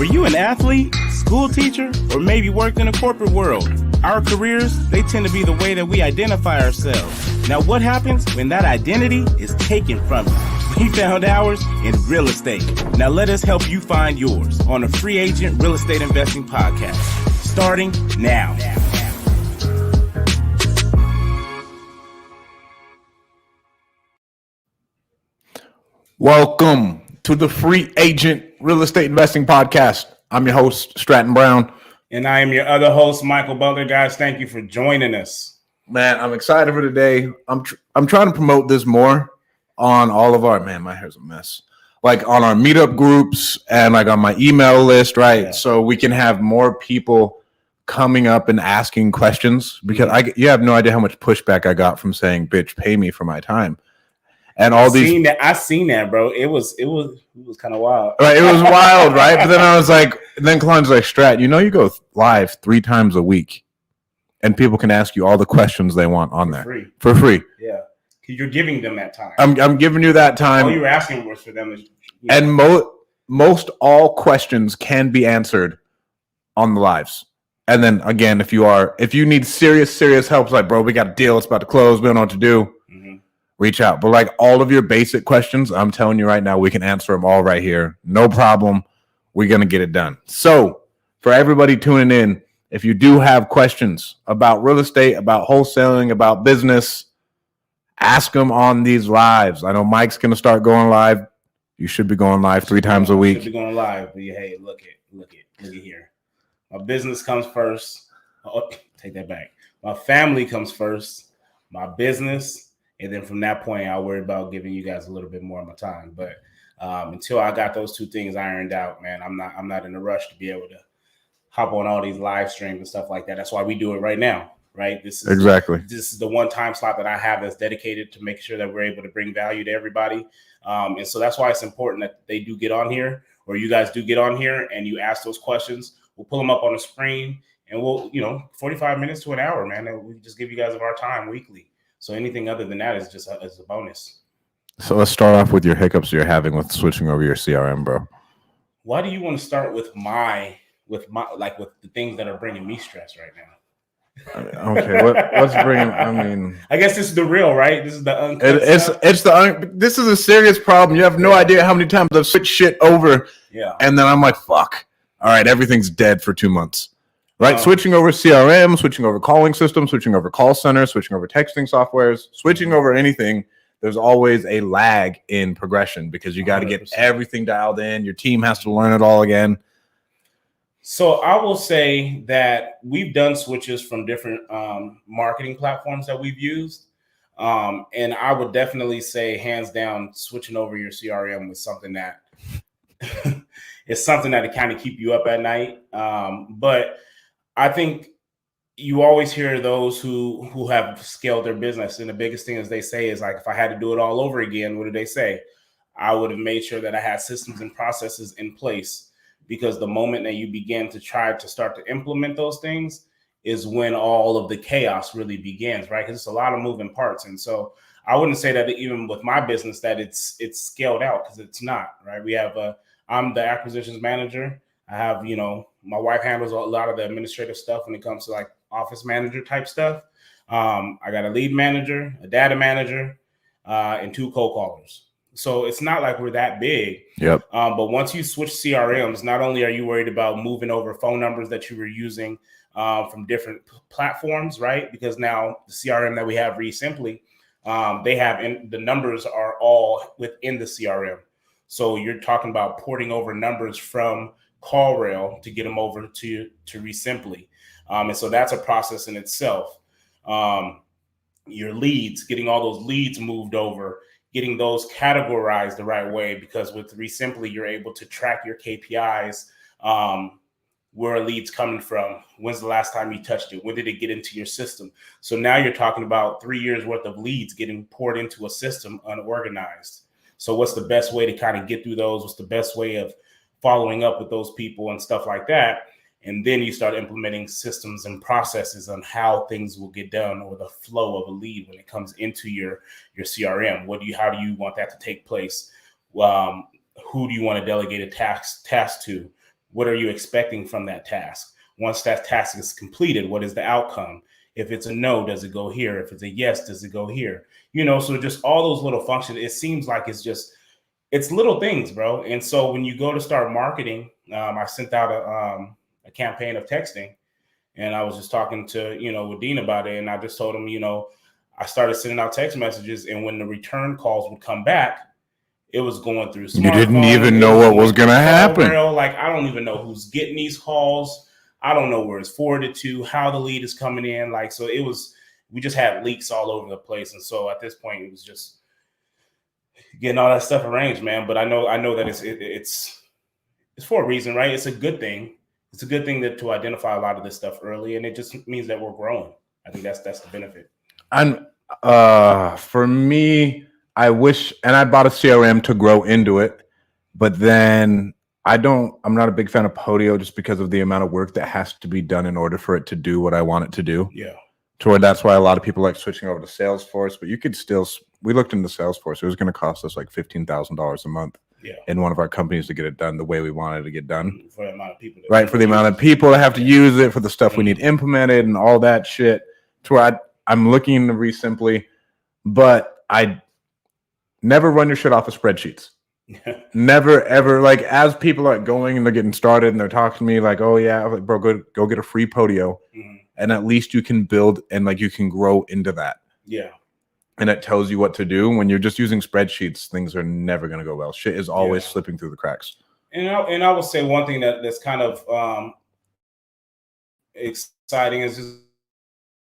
Were you an athlete, school teacher, or maybe worked in a corporate world? Our careers, they tend to be the way that we identify ourselves. Now, what happens when that identity is taken from you? We found ours in real estate. Now, let us help you find yours on the Free Agent Real Estate Investing Podcast, starting now. Welcome to the Free Agent Real Estate Investing Podcast. I'm your host, Stratton Brown. And I am your other host, Michael Butler. Guys, thank you for joining us. Man, I'm excited for today. I'm trying to promote this more on all of our, my hair's a mess. Like on our meetup groups and like on my email list, right? Yeah. So we can have more people coming up and asking questions because you have no idea how much pushback I got from saying, bitch, pay me for my time. And all I seen that, bro. It was kind of wild. Right, it was wild, right? But then I was like, then Klein's like, Strat, you go live 3 times a week, and people can ask you all the questions they want on there for free. Yeah, because you're giving them that time. I'm giving you that time. All you were asking was for them. And most all questions can be answered on the lives. And then again, if you need serious help, it's like, bro, we got a deal. It's about to close. We don't know what to do. Reach out. But like all of your basic questions, I'm telling you right now, we can answer them all right here. No problem. We're going to get it done. So for everybody tuning in, if you do have questions about real estate, about wholesaling, about business, ask them on these lives. I know Mike's going to start going live. You should be going live 3 times a week. Should be going live. But hey, look at here. My business comes first. Oh, take that back. My family comes first. My business. And then from that point, I'll worry about giving you guys a little bit more of my time. But until I got those 2 things ironed out, man, I'm not in a rush to be able to hop on all these live streams and stuff like that. That's why we do it right now, right? This is the one time slot that I have that's dedicated to make sure that we're able to bring value to everybody. And so that's why it's important that they do get on here, or you guys do get on here and you ask those questions. We'll pull them up on the screen, and we'll 45 minutes to an hour, man. And we just give you guys of our time weekly. So anything other than that is just a bonus. So let's start off with your hiccups you're having with switching over your CRM, bro. Why do you want to start with with the things that are bringing me stress right now? Okay, what's bringing? I guess this is the real, right? This is the this is a serious problem. You have no idea how many times I've switched shit over. Yeah, and then I'm like, fuck. All right, everything's dead for 2 months. Right, switching over CRM, switching over calling systems, switching over call center, switching over texting softwares, switching over anything. There's always a lag in progression because you got to get everything dialed in. Your team has to learn it all again. So I will say that we've done switches from different marketing platforms that we've used. And I would definitely say, hands down, switching over your CRM was something that it's something that kind of keep you up at night. But I think you always hear those who have scaled their business. And the biggest thing is they say is like, if I had to do it all over again, what do they say? I would have made sure that I had systems and processes in place, because the moment that you begin to try to start to implement those things is when all of the chaos really begins, right? Because it's a lot of moving parts. And so I wouldn't say that even with my business that it's scaled out, because it's not, right? I'm the acquisitions manager. I have, my wife handles a lot of the administrative stuff when it comes to like office manager type stuff. I got a lead manager, a data manager, and 2 cold callers. So it's not like we're that big. Yep. But once you switch CRMs, not only are you worried about moving over phone numbers that you were using from different platforms, right? Because now the CRM that we have, REI, they have the numbers are all within the CRM. So you're talking about porting over numbers from CallRail to get them over to REI. And so that's a process in itself. Your leads, getting all those leads moved over, getting those categorized the right way, because with REI, you're able to track your KPIs, where a lead's coming from. When's the last time you touched it? When did it get into your system? So now you're talking about 3 years worth of leads getting poured into a system unorganized. So what's the best way to kind of get through those? What's the best way of following up with those people and stuff like that? And then you start implementing systems and processes on how things will get done, or the flow of a lead when it comes into your CRM. How do you want that to take place? Who do you want to delegate a task to? what are you expecting from that task? Once that task is completed, what is the outcome? If it's a no, does it go here? If it's a yes, does it go here? So just all those little functions, it seems like it's little things, bro. And so when you go to start marketing, I sent out a campaign of texting, and I was just talking to, with Dean about it. And I just told him, I started sending out text messages, and when the return calls would come back, it was going through smartphone. You didn't even know what was going to happen. Like, I don't even know who's getting these calls. I don't know where it's forwarded to, how the lead is coming in. Like, so we just had leaks all over the place. And so at this point, it was just getting all that stuff arranged, man. But I know that it's for a reason, right? It's a good thing. It's a good thing to identify a lot of this stuff early, and it just means that we're growing. I think that's the benefit. And for me, I wish, and I bought a CRM to grow into it, but then I'm not a big fan of Podio just because of the amount of work that has to be done in order for it to do what I want it to do. Yeah. To where that's why a lot of people like switching over to Salesforce, but you could still, we looked into Salesforce. It was going to cost us like $15,000 a month in one of our companies to get it done the way we wanted to get done. For the amount of people. Right. For the amount of people that have to use it, for the stuff we need implemented and all that shit. To where I'm looking to Simply, but I never run your shit off of spreadsheets. Never, ever. Like, as people are going and they're getting started and they're talking to me like, oh, yeah, like, bro, go get a free Podio. Mm-hmm. And at least you can build and like you can grow into that. Yeah. And it tells you what to do. When you're just using spreadsheets, things are never going to go well. Shit is always slipping through the cracks. And I would say one thing that's kind of exciting is just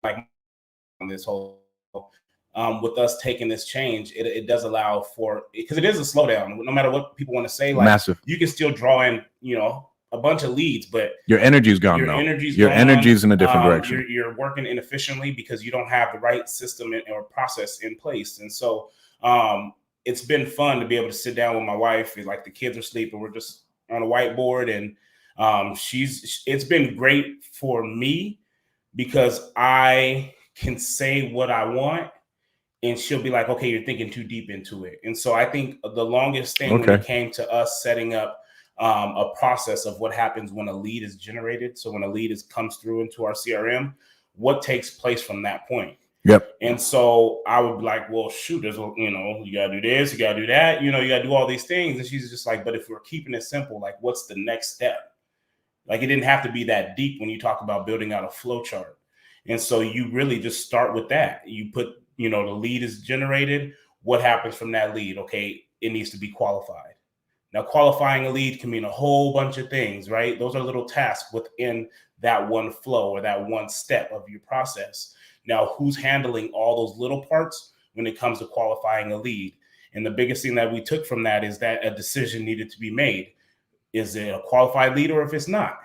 like this whole with us taking this change, it does allow for, because it is a slowdown. No matter what people want to say, like, massive. You can still draw in, a bunch of leads, but your energy's gone. Your energy's in a different direction. You're working inefficiently because you don't have the right system or process in place. And so it's been fun to be able to sit down with my wife. Like, the kids are sleeping, we're just on a whiteboard, and it's been great for me because I can say what I want, and she'll be like, okay, you're thinking too deep into it. And so I think the longest thing when it came to us setting up a process of what happens when a lead is generated. So when a lead comes through into our CRM, what takes place from that point? Yep. And so I would be like, well, shoot, there's, you got to do this, you got to do that, you got to do all these things. And she's just like, but if we're keeping it simple, like, what's the next step? Like, it didn't have to be that deep when you talk about building out a flow chart. And so you really just start with that. You put, the lead is generated. What happens from that lead? Okay, it needs to be qualified. Now, qualifying a lead can mean a whole bunch of things, right? Those are little tasks within that one flow or that one step of your process. Now, who's handling all those little parts when it comes to qualifying a lead? And the biggest thing that we took from that is that a decision needed to be made. Is it a qualified lead or if it's not?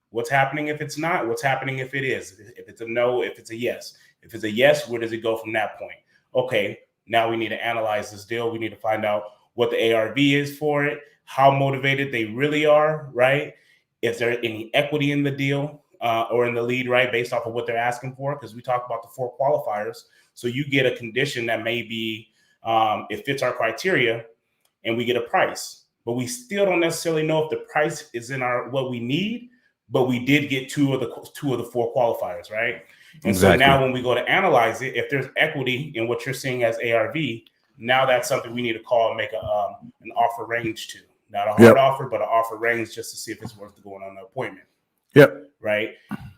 What's happening if it's not? What's happening if it is? If it's a no, if it's a yes. If it's a yes, where does it go from that point? Okay, now we need to analyze this deal. We need to find out what the ARV is for it, how motivated they really are, right? If there's any equity in the deal or in the lead, right, based off of what they're asking for, because we talked about the 4 qualifiers. So you get a condition that may be, it fits our criteria, and we get a price. But we still don't necessarily know if the price is in what we need, but we did get two of the 4 qualifiers, right? And exactly. So now when we go to analyze it, if there's equity in what you're seeing as ARV, now that's something we need to call and make an offer range to. Not a hard offer, but an offer range just to see if it's worth going on the appointment. Yep. Right?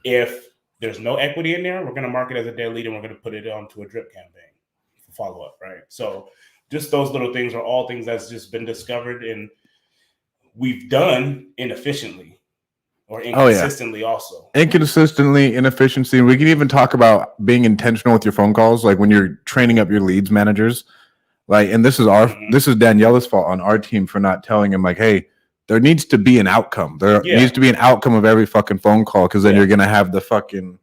If there's no equity in there, we're going to mark it as a dead lead, and we're going to put it onto a drip campaign for follow-up, right? So just those little things are all things that's just been discovered and we've done inefficiently. Or inconsistently also. Inconsistently, inefficiency. We can even talk about being intentional with your phone calls, like when you're training up your leads managers. Like, and this is this is Daniela's fault on our team for not telling him, like, hey, there needs to be an outcome. There needs to be an outcome of every fucking phone call, because then you're gonna have the fucking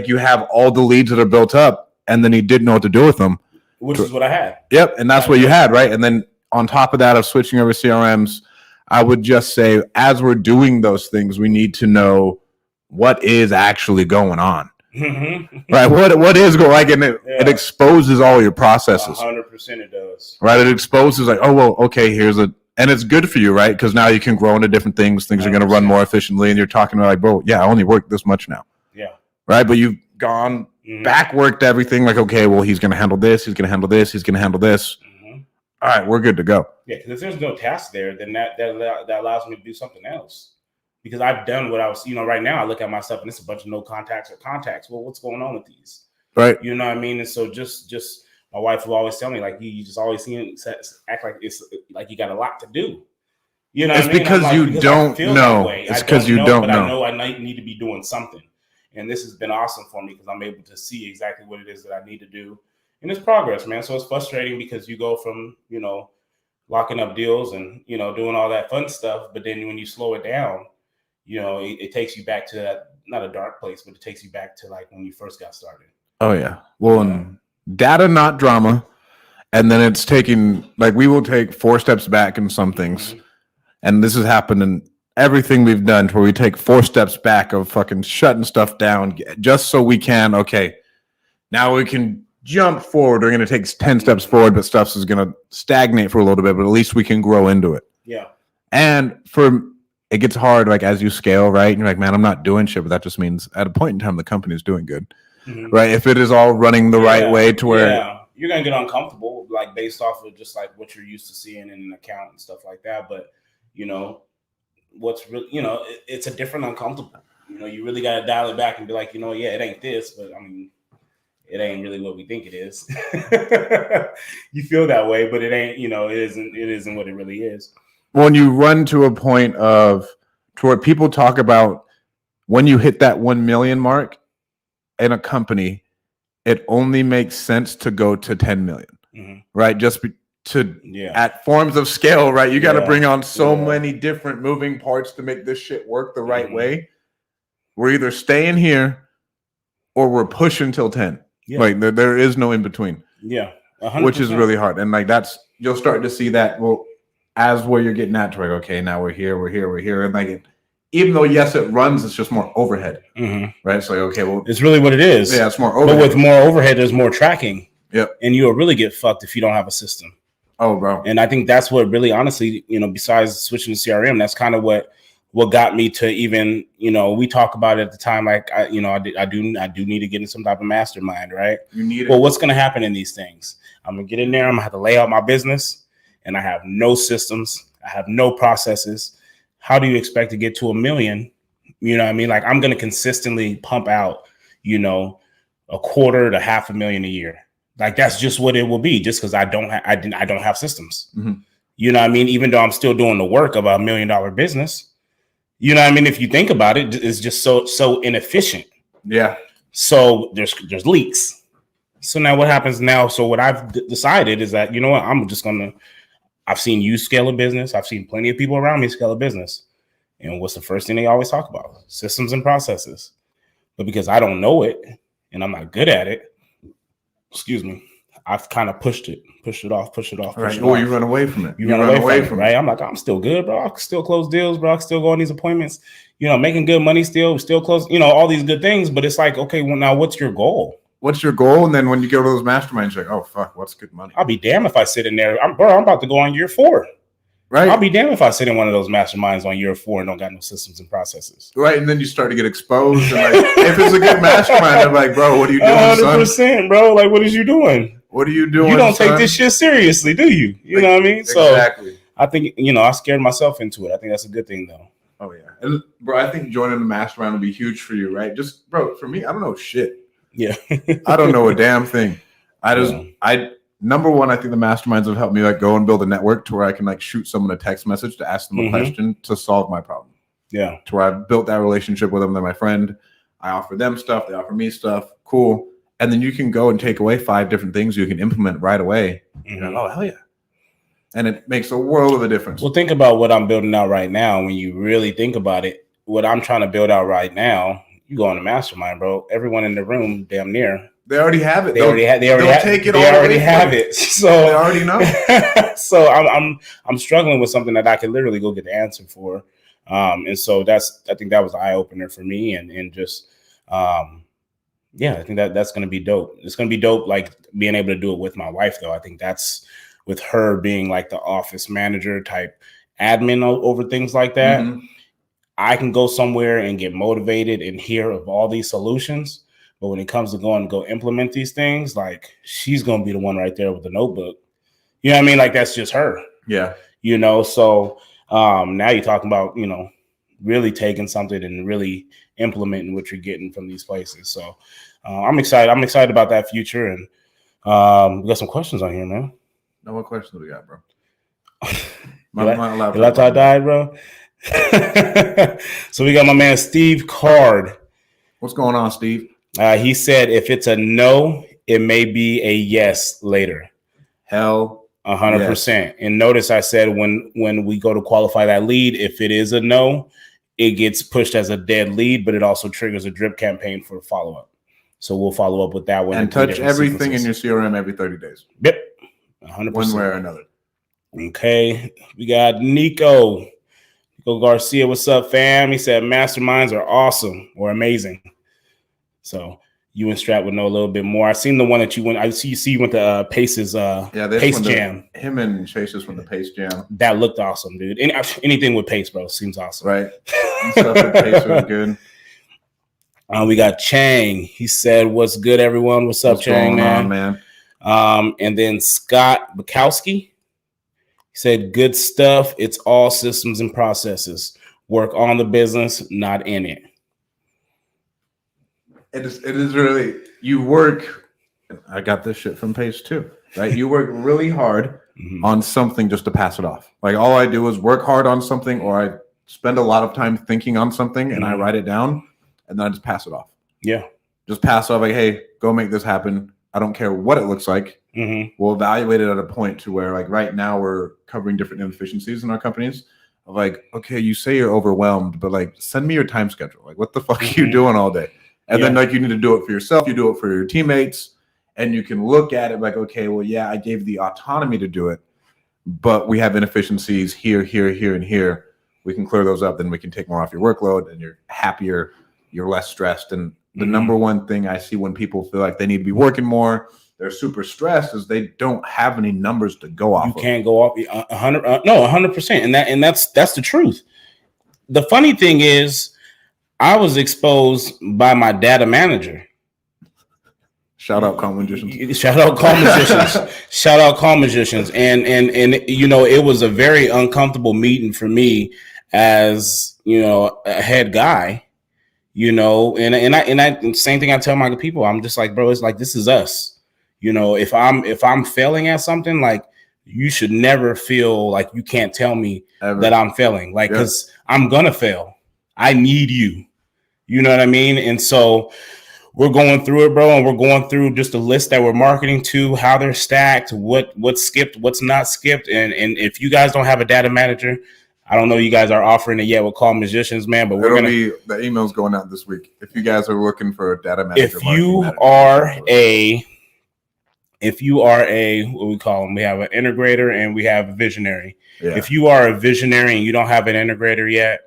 you have all the leads that are built up, and then he didn't know what to do with them. Which is what I had. Yep, and that's what you had, right? And then on top of that, of switching over CRMs, I would just say, as we're doing those things, we need to know what is actually going on. Right? What is going on? Like, and it exposes all your processes. 100% it does. Right? It exposes, like, oh, well, okay, here's a And it's good for you, right? Because now you can grow into different things. Things are going to run more efficiently. And you're talking about like, bro, yeah, I only work this much now. Yeah. Right. But you've gone back worked everything like, okay, well, he's going to handle this. He's going to handle this. He's going to handle this. All right, we're good to go. Yeah, because if there's no task there, then that allows me to do something else. Because I've done what I was, right now I look at myself and it's a bunch of no contacts or contacts. Well, what's going on with these? Right. You know what I mean? And so just my wife will always tell me, like, you just always act like it's like you got a lot to do. You know what I mean? Because you don't know. It's because you don't know. I know I need to be doing something. And this has been awesome for me because I'm able to see exactly what it is that I need to do. And it's progress, man. So it's frustrating because you go from, locking up deals and, doing all that fun stuff. But then when you slow it down, it takes you back to that, not a dark place, but it takes you back to like when you first got started. Oh, yeah. Well, and data, not drama. And then it's taking, like, we will take 4 steps back in some things. And this has happened in everything we've done where we take 4 steps back of fucking shutting stuff down just so we can, okay, now we can jump forward. We're going to take 10 steps forward, but stuff is going to stagnate for a little bit, but at least we can grow into it. Yeah. And it gets hard, like, as you scale, right? And you're like, man, I'm not doing shit, but that just means at a point in time, the company is doing good, right? If it is all running the right way to where you're going to get uncomfortable, like based off of just like what you're used to seeing in an account and stuff like that. But, what's really, it's a different uncomfortable, you really got to dial it back and be like, it ain't this, but I mean, it ain't really what we think it is. You feel that way, but it ain't, it isn't what it really is. When you run to a point to where people talk about when you hit that 1 million mark in a company, it only makes sense to go to 10 million, right? Just at forms of scale, right? You got to bring on so many different moving parts to make this shit work the right way. We're either staying here or we're pushing till 10. Yeah. Like there is no in between. Yeah. 100%. Which is really hard. And like you'll start to see that as where you're getting at to like, okay, now we're here. And like even though yes, it runs, it's just more overhead. Right. So okay, well, it's really what it is. Yeah, it's more overhead. But with more overhead, there's more tracking. Yep. And you'll really get fucked if you don't have a system. Oh, bro. And I think that's what really, honestly, besides switching to CRM, that's kind of what got me to even, we talk about it at the time, like, I do need to get in some type of mastermind, right? You need it. Well, what's going to happen in these things? I'm going to get in there. I'm going to have to lay out my business and I have no systems. I have no processes. How do you expect to get to 1 million? You know what I mean? Like I'm going to consistently pump out, $250,000 to $500,000 a year. Like that's just what it will be, just because I don't have systems. You know what I mean? Even though I'm still doing the work of $1 million business, you know what I mean? If you think about it, it's just so inefficient. Yeah. So there's leaks. So now what happens now? So what I've decided is that, I've seen you scale a business. I've seen plenty of people around me scale a business. And what's the first thing they always talk about? Systems and processes. But because I don't know it and I'm not good at it, I've kind of pushed it off. Right. Oh, you run away from it. You run away from it, right? I'm like, I'm still good, bro. I can still close deals, bro. I can still go on these appointments, making good money still close, all these good things. But it's like, okay, well, now what's your goal? What's your goal? And then when you go to those masterminds, you're like, oh, fuck, what's good money? I'll be damned if I sit in there. I'm about to go on year 4. Right. I'll be damned if I sit in one of those masterminds on year 4 and don't got no systems and processes. Right. And then you start to get exposed. And like, if it's a good mastermind, I'm like, bro, what are you doing, 100%, son? bro. Like, what is you doing? What are you doing? You don't take this shit seriously, do you? You know what I mean? Exactly. So I think, I scared myself into it. I think that's a good thing, though. Oh, yeah. And, bro, I think joining the mastermind will be huge for you, right? Just, bro, for me, I don't know shit. Yeah. I don't know a damn thing. Number one, I think the masterminds have helped me like go and build a network to where I can like shoot someone a text message to ask them a question to solve my problem. Yeah. To where I've built that relationship with them. They're my friend. I offer them stuff. They offer me stuff. Cool. And then you can go and take away 5 different things you can implement right away. You're like, oh, hell yeah. And it makes a world of a difference. Well, think about what I'm building out right now. When you really think about it, what I'm trying to build out right now, you go on a mastermind, bro. Everyone in the room, damn near. They already have it. They already have it. So they already know. So I'm struggling with something that I could literally go get the answer for. And so I think that was an eye opener for me, and just I think that's going to be dope. It's going to be dope, like being able to do it with my wife, though. I think that's with her being like the office manager type admin over things like that. Mm-hmm. I can go somewhere and get motivated and hear of all these solutions. But when it comes to going to go implement these things, like she's going to be the one right there with the notebook. You know what I mean? Like that's just her. Yeah. You know, so now you're talking about, you know, really taking something and really implementing what you're getting from these places. So I'm excited. I'm excited about that future. And we got some questions on here, man. Now, what questions we got, bro? My laptop died, bro. So we got my man Steve Card. What's going on, Steve? He said if it's a no, it may be a yes later. Hell 100%. Yes. And notice I said when we go to qualify that lead, if it is a no, it gets pushed as a dead lead, but it also triggers a drip campaign for follow-up. So we'll follow up with that one. And touch everything in your CRM every 30 days. Yep. 100%. One way or another. Okay. We got Nico Garcia. What's up, fam? He said masterminds are awesome or amazing. So you and Strat would know a little bit more. I seen the one that you went. I see you went to Pace's Pace Jam. Him and Chase just went to Pace Jam. That looked awesome, dude. Anything with Pace, bro, seems awesome. Right. Stuff with Pace was good. We got Chang. He said, "What's good, everyone? What's up, Chang, man?" And then Scott Bukowski. He said, "Good stuff. It's all systems and processes. Work on the business, not in it." It is really, you work, I got this shit from Pace too, right? You work really hard on something just to pass it off. Like all I do is work hard on something, or I spend a lot of time thinking on something and I write it down and then I just pass it off. Yeah. Just pass it off like, hey, go make this happen. I don't care what it looks like. We'll evaluate it at a point to where like right now we're covering different inefficiencies in our companies. Like, okay, you say you're overwhelmed, but like send me your time schedule. Like what the fuck are you doing all day? And then like you need to do it for yourself. You do it for your teammates and you can look at it like, okay, well, yeah, I gave the autonomy to do it, but we have inefficiencies here, and here. We can clear those up. Then we can take more off your workload and you're happier. You're less stressed. And the number one thing I see when people feel like they need to be working more, they're super stressed is they don't have any numbers to go off. You can't go off 100%. And that's the truth. The funny thing is, I was exposed by my data manager. Shout out Calm Magicians. Shout out Calm Magicians. Shout out Calm Magicians. And you know, it was a very uncomfortable meeting for me as, you know, a head guy, you know, and I same thing I tell my people. I'm just like, bro, it's like this is us. You know, if I'm failing at something, like you should never feel like you can't tell me that I'm failing. Like, because I'm gonna fail. I need you. You know what I mean? And so we're going through it, bro. And we're going through just a list that we're marketing to, how they're stacked, what's skipped, what's not skipped. And if you guys don't have a data manager, I don't know you guys are offering it yet with Calm Magicians, man, but the email's going out this week. If you guys are looking for a data manager. If you are a what we call them, we have an integrator and we have a visionary. Yeah. If you are a visionary and you don't have an integrator yet,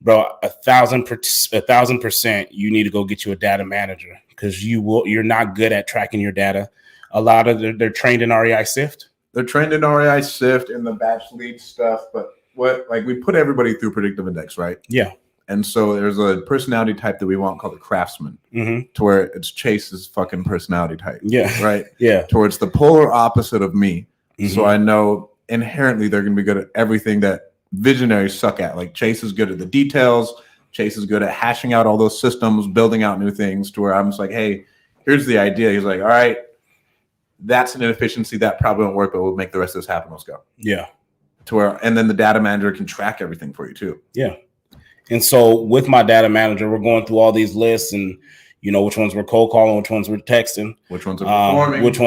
bro, 1,000%, you need to go get you a data manager because you're not good at tracking your data. A lot of they're trained in REI Sift. They're trained in REI Sift in the batch lead stuff, but we put everybody through predictive index, right? Yeah. And so there's a personality type that we want called the craftsman, to where it's Chase's fucking personality type. Yeah. Right. Yeah. Towards the polar opposite of me. So I know inherently they're going to be good at everything that visionaries suck at. Like Chase is good at the details. Chase is good at hashing out all those systems, building out new things, to where I'm just like, hey, here's the idea. He's like, all right, that's an inefficiency that probably won't work, but we'll make the rest of this happen. Let's go. Yeah. To where, and then the data manager can track everything for you too. Yeah. And so with my data manager, we're going through all these lists and, you know, which ones we're cold calling, which ones we're texting, which ones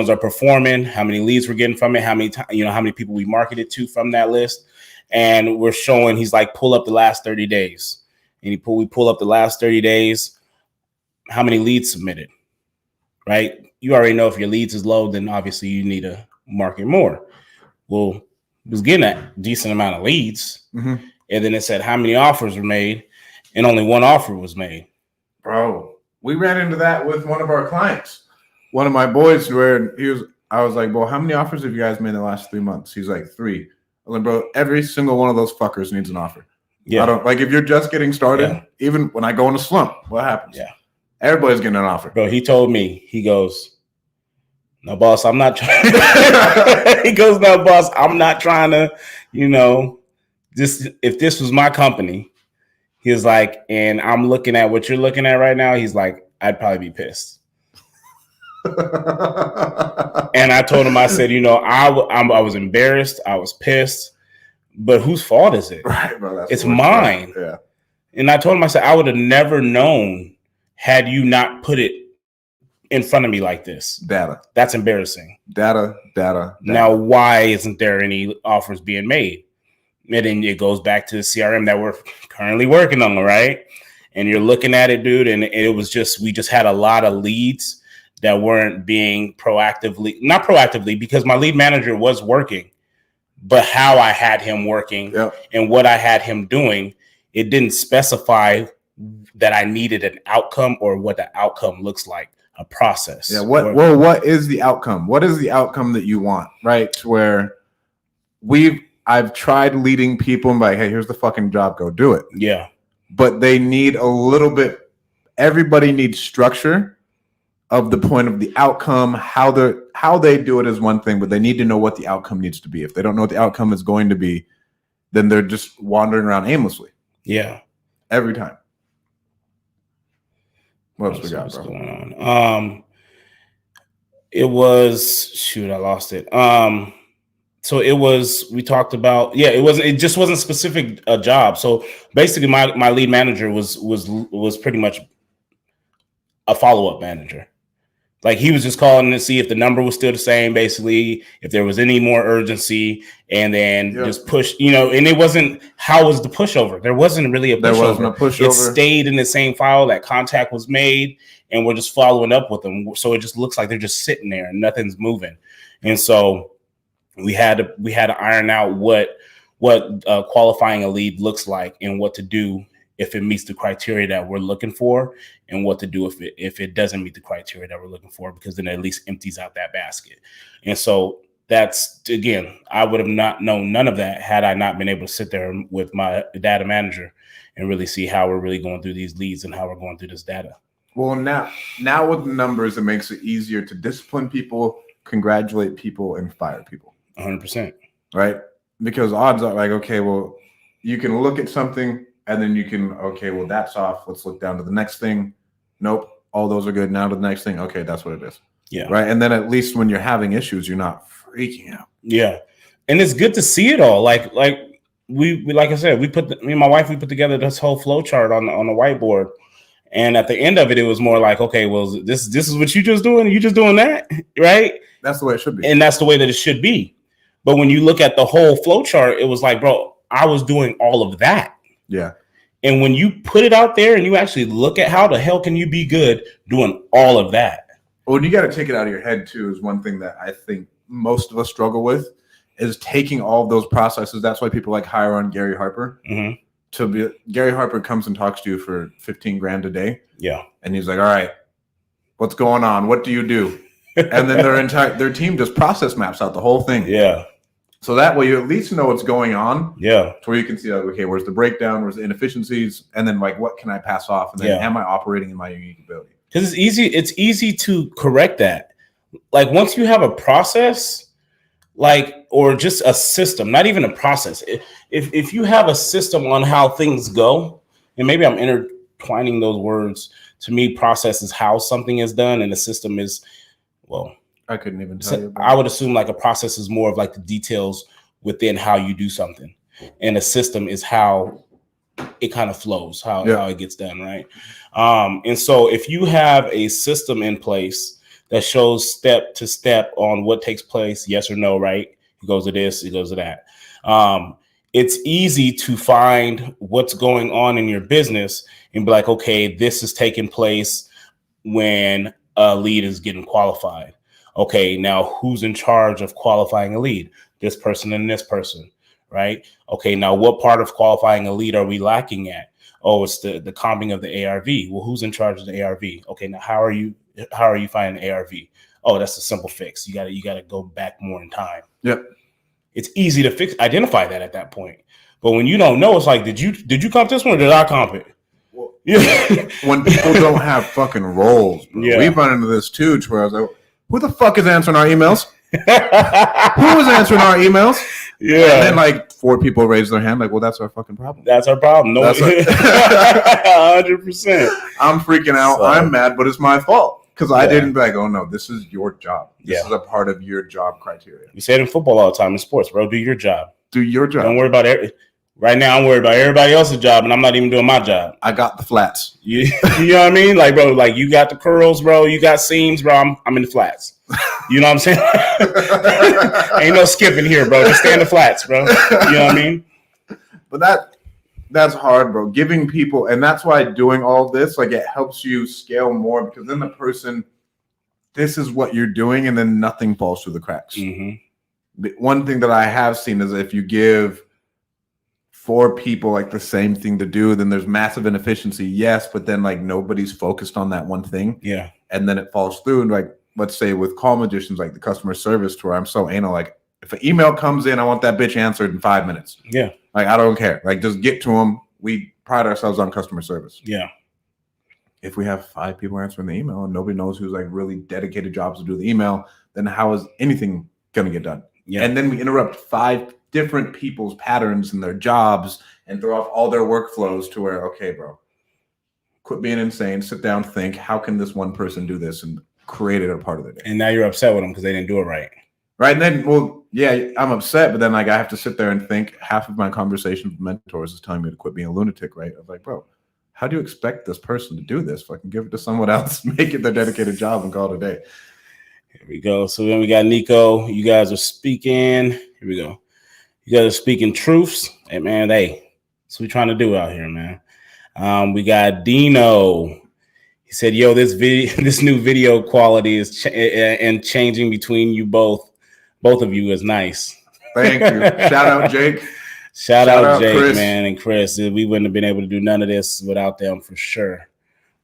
are performing, how many leads we're getting from it, how many people we marketed to from that list. And we're showing, he's like, pull up the last 30 days. And we pull up the last 30 days, how many leads submitted, right? You already know if your leads is low, then obviously you need to market more. Well, it was getting a decent amount of leads. And then it said how many offers were made, and only one offer was made. Bro, we ran into that with one of our clients. One of my boys, where I was like, bro, how many offers have you guys made in the last 3 months? He's like, 3. I'm like, bro, every single one of those fuckers needs an offer. Yeah. I don't like if you're just getting started, even when I go in a slump, what happens? Yeah. Everybody's getting an offer. Bro, he told me, he goes, no, boss, I'm not trying. He goes, no, boss, I'm not trying to, if this was my company, he was like, and I'm looking at what you're looking at right now, he's like, I'd probably be pissed. And I told him, I said, I was embarrassed. I was pissed. But whose fault is it? Right, bro, it's mine. Yeah. And I told him, I said, I would have never known had you not put it in front of me like this. Data. That's embarrassing. Data. Now, why isn't there any offers being made? And then it goes back to the CRM that we're currently working on, right? And you're looking at it, dude, and it was we just had a lot of leads that weren't being not proactively, because my lead manager was working, but how I had him working and what I had him doing, it didn't specify that I needed an outcome or what the outcome looks like, a process. Yeah. What is the outcome? What is the outcome that you want? Right. Where I've tried leading people and like, hey, here's the fucking job, go do it. Yeah. But they need a little bit, everybody needs structure of the point of the outcome. How they do it is one thing, but they need to know what the outcome needs to be. If they don't know what the outcome is going to be, then they're just wandering around aimlessly. Yeah. Every time. What else we got, bro? Going on? It was I lost it. So it was, we talked about, it just wasn't specific a job. So basically my lead manager was pretty much a follow-up manager. Like he was just calling to see if the number was still the same, basically, if there was any more urgency, and then just push, and it wasn't, how was the pushover? There wasn't really a pushover. There wasn't a pushover. It stayed in the same file, that contact was made, and we're just following up with them. So it just looks like they're just sitting there and nothing's moving. And so we had to iron out what qualifying a lead looks like and what to do if it meets the criteria that we're looking for, and what to do if it doesn't meet the criteria that we're looking for, because then it at least empties out that basket. And so that's, again, I would have not known none of that had I not been able to sit there with my data manager and really see how we're really going through these leads and how we're going through this data. Well, now with the numbers, it makes it easier to discipline people, congratulate people, and fire people. 100%. Right? Because odds are like, okay, well, you can look at something and then you can, okay, well, that's off. Let's look down to the next thing. Nope. All those are good. Now to the next thing. Okay, that's what it is. Yeah. Right. And then at least when you're having issues, you're not freaking out. Yeah. And it's good to see it all. Like I said, me and my wife, we put together this whole flow chart on the whiteboard. And at the end of it, it was more like, okay, well, this is what you just doing. You just doing that, right? That's the way it should be. And that's the way that it should be. But when you look at the whole flow chart, it was like, bro, I was doing all of that. Yeah. And when you put it out there and you actually look at how the hell can you be good doing all of that? Well, you got to take it out of your head too, is one thing that I think most of us struggle with, is taking all of those processes. That's why people like hire on Gary Harper. Mm-hmm. Gary Harper comes and talks to you for $15,000 a day. Yeah. And he's like, all right, what's going on? What do you do? And then their team just process maps out the whole thing. Yeah. So that way you at least know what's going on. Yeah. So where you can see, like, okay, where's the breakdown? Where's the inefficiencies? And then like, what can I pass off? And then am I operating in my unique ability? Because it's easy to correct that. Like once you have a process, or just a system, not even a process. If you have a system on how things go, and maybe I'm intertwining those words, to me, process is how something is done, and the system is, well, I couldn't even tell you. I would assume like a process is more of like the details within how you do something, and a system is how it kind of flows, how it gets done, right? And so if you have a system in place that shows step to step on what takes place, yes or no, right? It goes to this, it goes to that. It's easy to find what's going on in your business and be like, okay, this is taking place when a lead is getting qualified. Okay, now who's in charge of qualifying a lead? This person and this person, right? Okay, now what part of qualifying a lead are we lacking at? Oh, it's the comping of the ARV. Well, who's in charge of the ARV? Okay, now how are you finding ARV? oh, that's a simple fix. You gotta go back more in time. Yep. It's easy to identify that at that point. But when you don't know, it's like, did you comp this one or did I comp it? Well, yeah. When people don't have fucking roles, bro. Yeah. We've run into this too, where I was like, who the fuck is answering our emails? Who is answering our emails? Yeah. And then like 4 people raise their hand, like, well, that's our fucking problem. That's our problem. No, 100%. I'm freaking out. So, I'm mad, but it's my fault. Because I didn't be like, oh no, this is your job. This is a part of your job criteria. You say it in football all the time, in sports, bro. Do your job. Do your job. Don't worry about it. Right now, I'm worried about everybody else's job, and I'm not even doing my job. I got the flats. You know what I mean? Like, bro, like you got the curls, bro. You got seams, bro. I'm in the flats. You know what I'm saying? Ain't no skipping here, bro. Just stay in the flats, bro. You know what I mean? But that's hard, bro. Giving people, and that's why doing all this, like, it helps you scale more, because then the person, this is what you're doing, and then nothing falls through the cracks. Mm-hmm. One thing that I have seen is if you give 4 people like the same thing to do, then there's massive inefficiency. Yes, but then like nobody's focused on that one thing. Yeah. And then it falls through. And like, let's say with call magicians, like the customer service, to where I'm so anal, like if an email comes in, I want that bitch answered in 5 minutes. Yeah. Like, I don't care. Like, just get to them. We pride ourselves on customer service. Yeah. If we have 5 people answering the email and nobody knows who's like really dedicated jobs to do the email, then how is anything going to get done? Yeah. And then we interrupt 5 different people's patterns in their jobs and throw off all their workflows to where, okay, bro, quit being insane, sit down, think, how can this one person do this, and create it a part of their day. And now you're upset with them because they didn't do it right. Right. And then, well, yeah, I'm upset, but then like I have to sit there and think. Half of my conversation with mentors is telling me to quit being a lunatic, right? I'm like, bro, how do you expect this person to do this? If I can give it to someone else, make it their dedicated job, and call it a day. Here we go. So then we got Nico. You guys are speaking. Here we go. You guys are speaking truths. Hey, man, hey, that's what we're trying to do out here, man. We got Dino. He said, yo, this new video quality is changing between you both of you is nice. Thank you. Shout out, Jake. Shout out Jake, Chris. Man, and Chris. We wouldn't have been able to do none of this without them, for sure.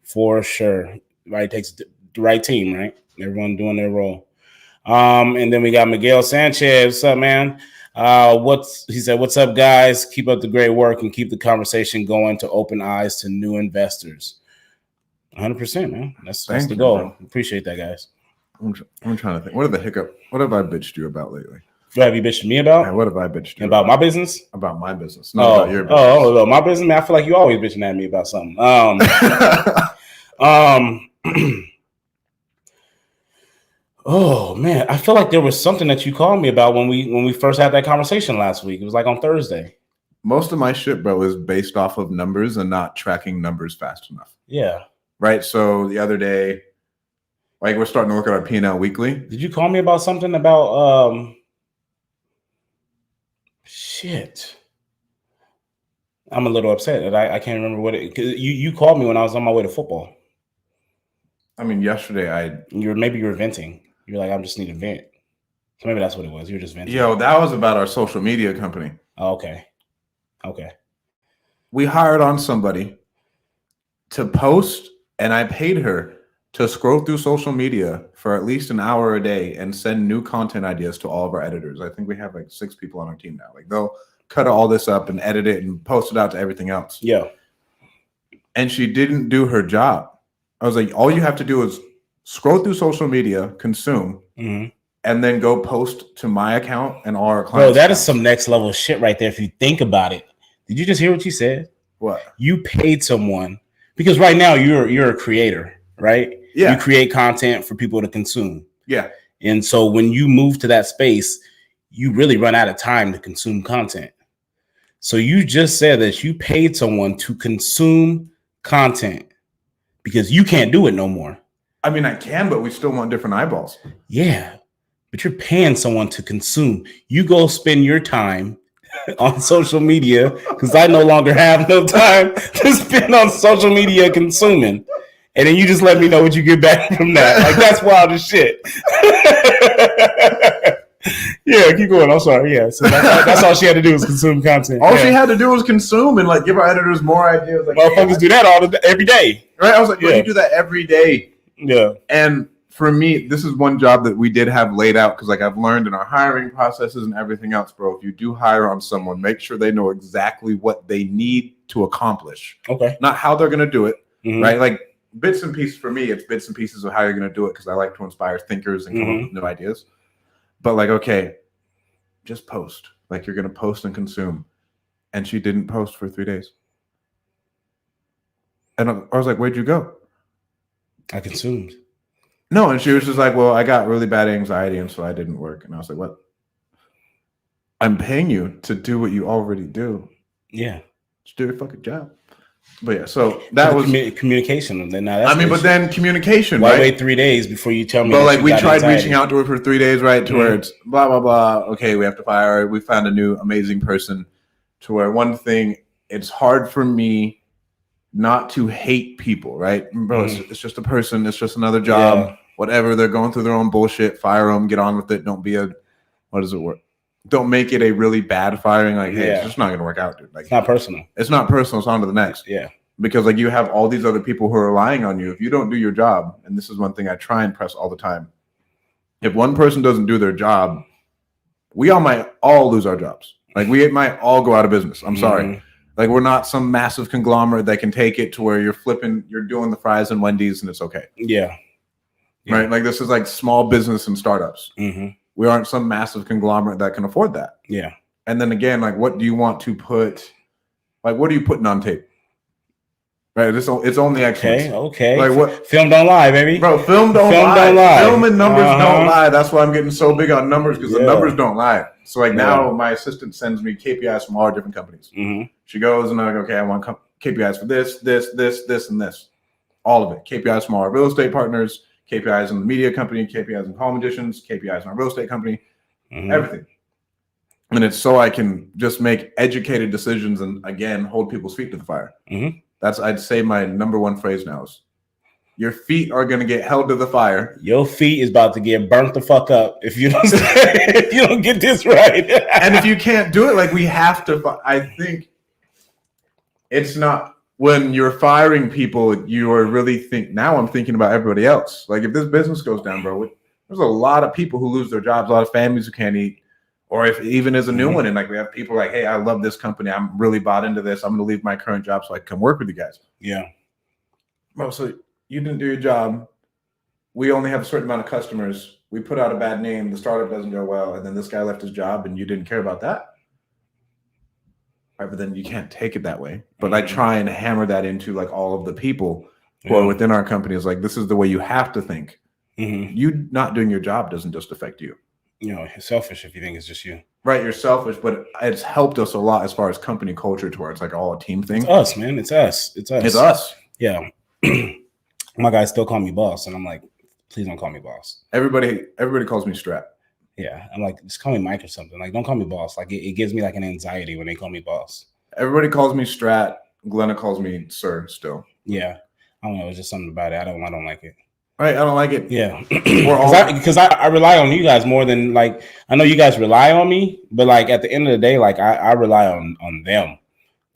For sure. Right, takes the right team, right? Everyone doing their role. And then we got Miguel Sanchez. What's up, man? He said, what's up, guys? Keep up the great work and keep the conversation going to open eyes to new investors. 100%, man. That's the goal. Bro. Appreciate that, guys. I'm trying to think. What have I bitched you about lately? What have you bitched me about? Yeah, what have I bitched you about? My business? About my business. No, about your business. Oh, my business, man. I feel like you always bitching at me about something. Oh man, I feel like there was something that you called me about when we first had that conversation last week. It was like on Thursday. Most of my shit, bro, is based off of numbers and not tracking numbers fast enough. Yeah. Right. So the other day, like, we're starting to look at our P&L weekly. Did you call me about something about shit? I'm a little upset that I can't remember what it. Cause you called me when I was on my way to football. I mean, yesterday you were venting. You're like, I just need to vent. So maybe that's what it was. You were just venting. Yo, that was about our social media company. Oh, okay. We hired on somebody to post, and I paid her to scroll through social media for at least an hour a day and send new content ideas to all of our editors. I think we have like 6 people on our team now. Like, they'll cut all this up and edit it and post it out to everything else. Yeah. And she didn't do her job. I was like, all you have to do is scroll through social media, consume, and then go post to my account and all our clients. Bro, that is some next level shit right there. If you think about it, did you just hear what you said? What? You paid someone, because right now you're a creator, right? Yeah. You create content for people to consume. Yeah. And so when you move to that space, you really run out of time to consume content. So you just said that you paid someone to consume content because you can't do it no more. I mean, I can, but we still want different eyeballs. Yeah, but you're paying someone to consume. You go spend your time on social media, because I no longer have no time to spend on social media consuming. And then you just let me know what you get back from that. Like, that's wild as shit. Yeah, keep going. I'm sorry. Yeah, so that's all she had to do was consume content. All she had to do was consume and like give our editors more ideas. Like, motherfuckers do that every day. Right? I was like, you do that every day. Yeah. And for me, this is one job that we did have laid out because like I've learned in our hiring processes and everything else, bro. If you do hire on someone, make sure they know exactly what they need to accomplish. Okay. Not how they're going to do it, Mhm. right? Like bits and pieces for me, it's bits and pieces of how you're going to do it because I like to inspire thinkers and come up with new ideas. But like, okay, just post. Like you're going to post and consume. And she didn't post for 3 days. And I was like, where'd you go? I consumed. No, and she was just like, well, I got really bad anxiety, and so I didn't work. And I was like, what? I'm paying you to do what you already do. Yeah. Just do your fucking job. But yeah, so that was communication. Then now I mean, but then communication, Why right? wait 3 days before you tell me? But like we tried anxiety? reaching out to her for 3 days, right? To where it's blah, blah, blah. Okay, we have to fire her. We found a new amazing person. To where one thing, it's hard for me not to hate people, right? Bro, it's just a person. It's just another job. Yeah. Whatever. They're going through their own bullshit. Fire them. Get on with it. Don't be a, what does it work? Don't make it a really bad firing. Like, hey, it's just not going to work out, dude. Like, it's not personal. It's not personal. It's on to the next. Yeah. Because like you have all these other people who are relying on you. If you don't do your job, and this is one thing I try and press all the time. If one person doesn't do their job, we all might all lose our jobs. Like we might all go out of business. I'm sorry. Like we're not some massive conglomerate that can take it to where you're doing the fries and Wendy's and it's okay. Yeah. Right. Like this is like small business and startups. We aren't some massive conglomerate that can afford that. Yeah. And then again, like what do you want to put? Like what are you putting on tape? Right, it's only excellence. Okay. Like what? Film don't lie, baby. Bro, film don't lie. Film and numbers don't lie. That's why I'm getting so big on numbers because the numbers don't lie. So like now, my assistant sends me KPIs from all different companies. She goes and I'm like, okay, I want KPIs for this, and this, all of it. KPIs from all our real estate partners, KPIs in the media company, KPIs in Home Editions, KPIs in our real estate company, everything. And it's so I can just make educated decisions and again hold people's feet to the fire. That's, I'd say, my number one phrase now is your feet are going to get held to the fire. Your feet is about to get burnt the fuck up if you don't if you don't get this right. And if you can't do it, like we have to, I think it's not when you're firing people, you are really now I'm thinking about everybody else. Like if this business goes down, bro, there's a lot of people who lose their jobs, a lot of families who can't eat. Or if even as a new one, and like we have people like, hey, I love this company. I'm really bought into this. I'm going to leave my current job so I can come work with you guys. Yeah. Well, so you didn't do your job. We only have a certain amount of customers. We put out a bad name. The startup doesn't go well. And then this guy left his job and you didn't care about that. Right, but then you can't take it that way. But I try and hammer that into like all of the people who are within our company. Is like, this is the way you have to think. You not doing your job doesn't just affect you. You know, you're selfish if you think it's just you. Right, you're selfish, but it's helped us a lot as far as company culture to where it's like all a team thing. It's us, man. It's us. It's us. Yeah. My guys still call me boss, and I'm like, please don't call me boss. Everybody calls me Strat. Yeah, I'm like, just call me Mike or something. Like, don't call me boss. Like, it gives me like an anxiety when they call me boss. Everybody calls me Strat. Glenna calls me Sir still. Yeah, I don't know. It's just something about it. I don't like it. Right, I don't like it. Yeah, because I rely on you guys more than like I know you guys rely on me, but like at the end of the day, like I rely on them.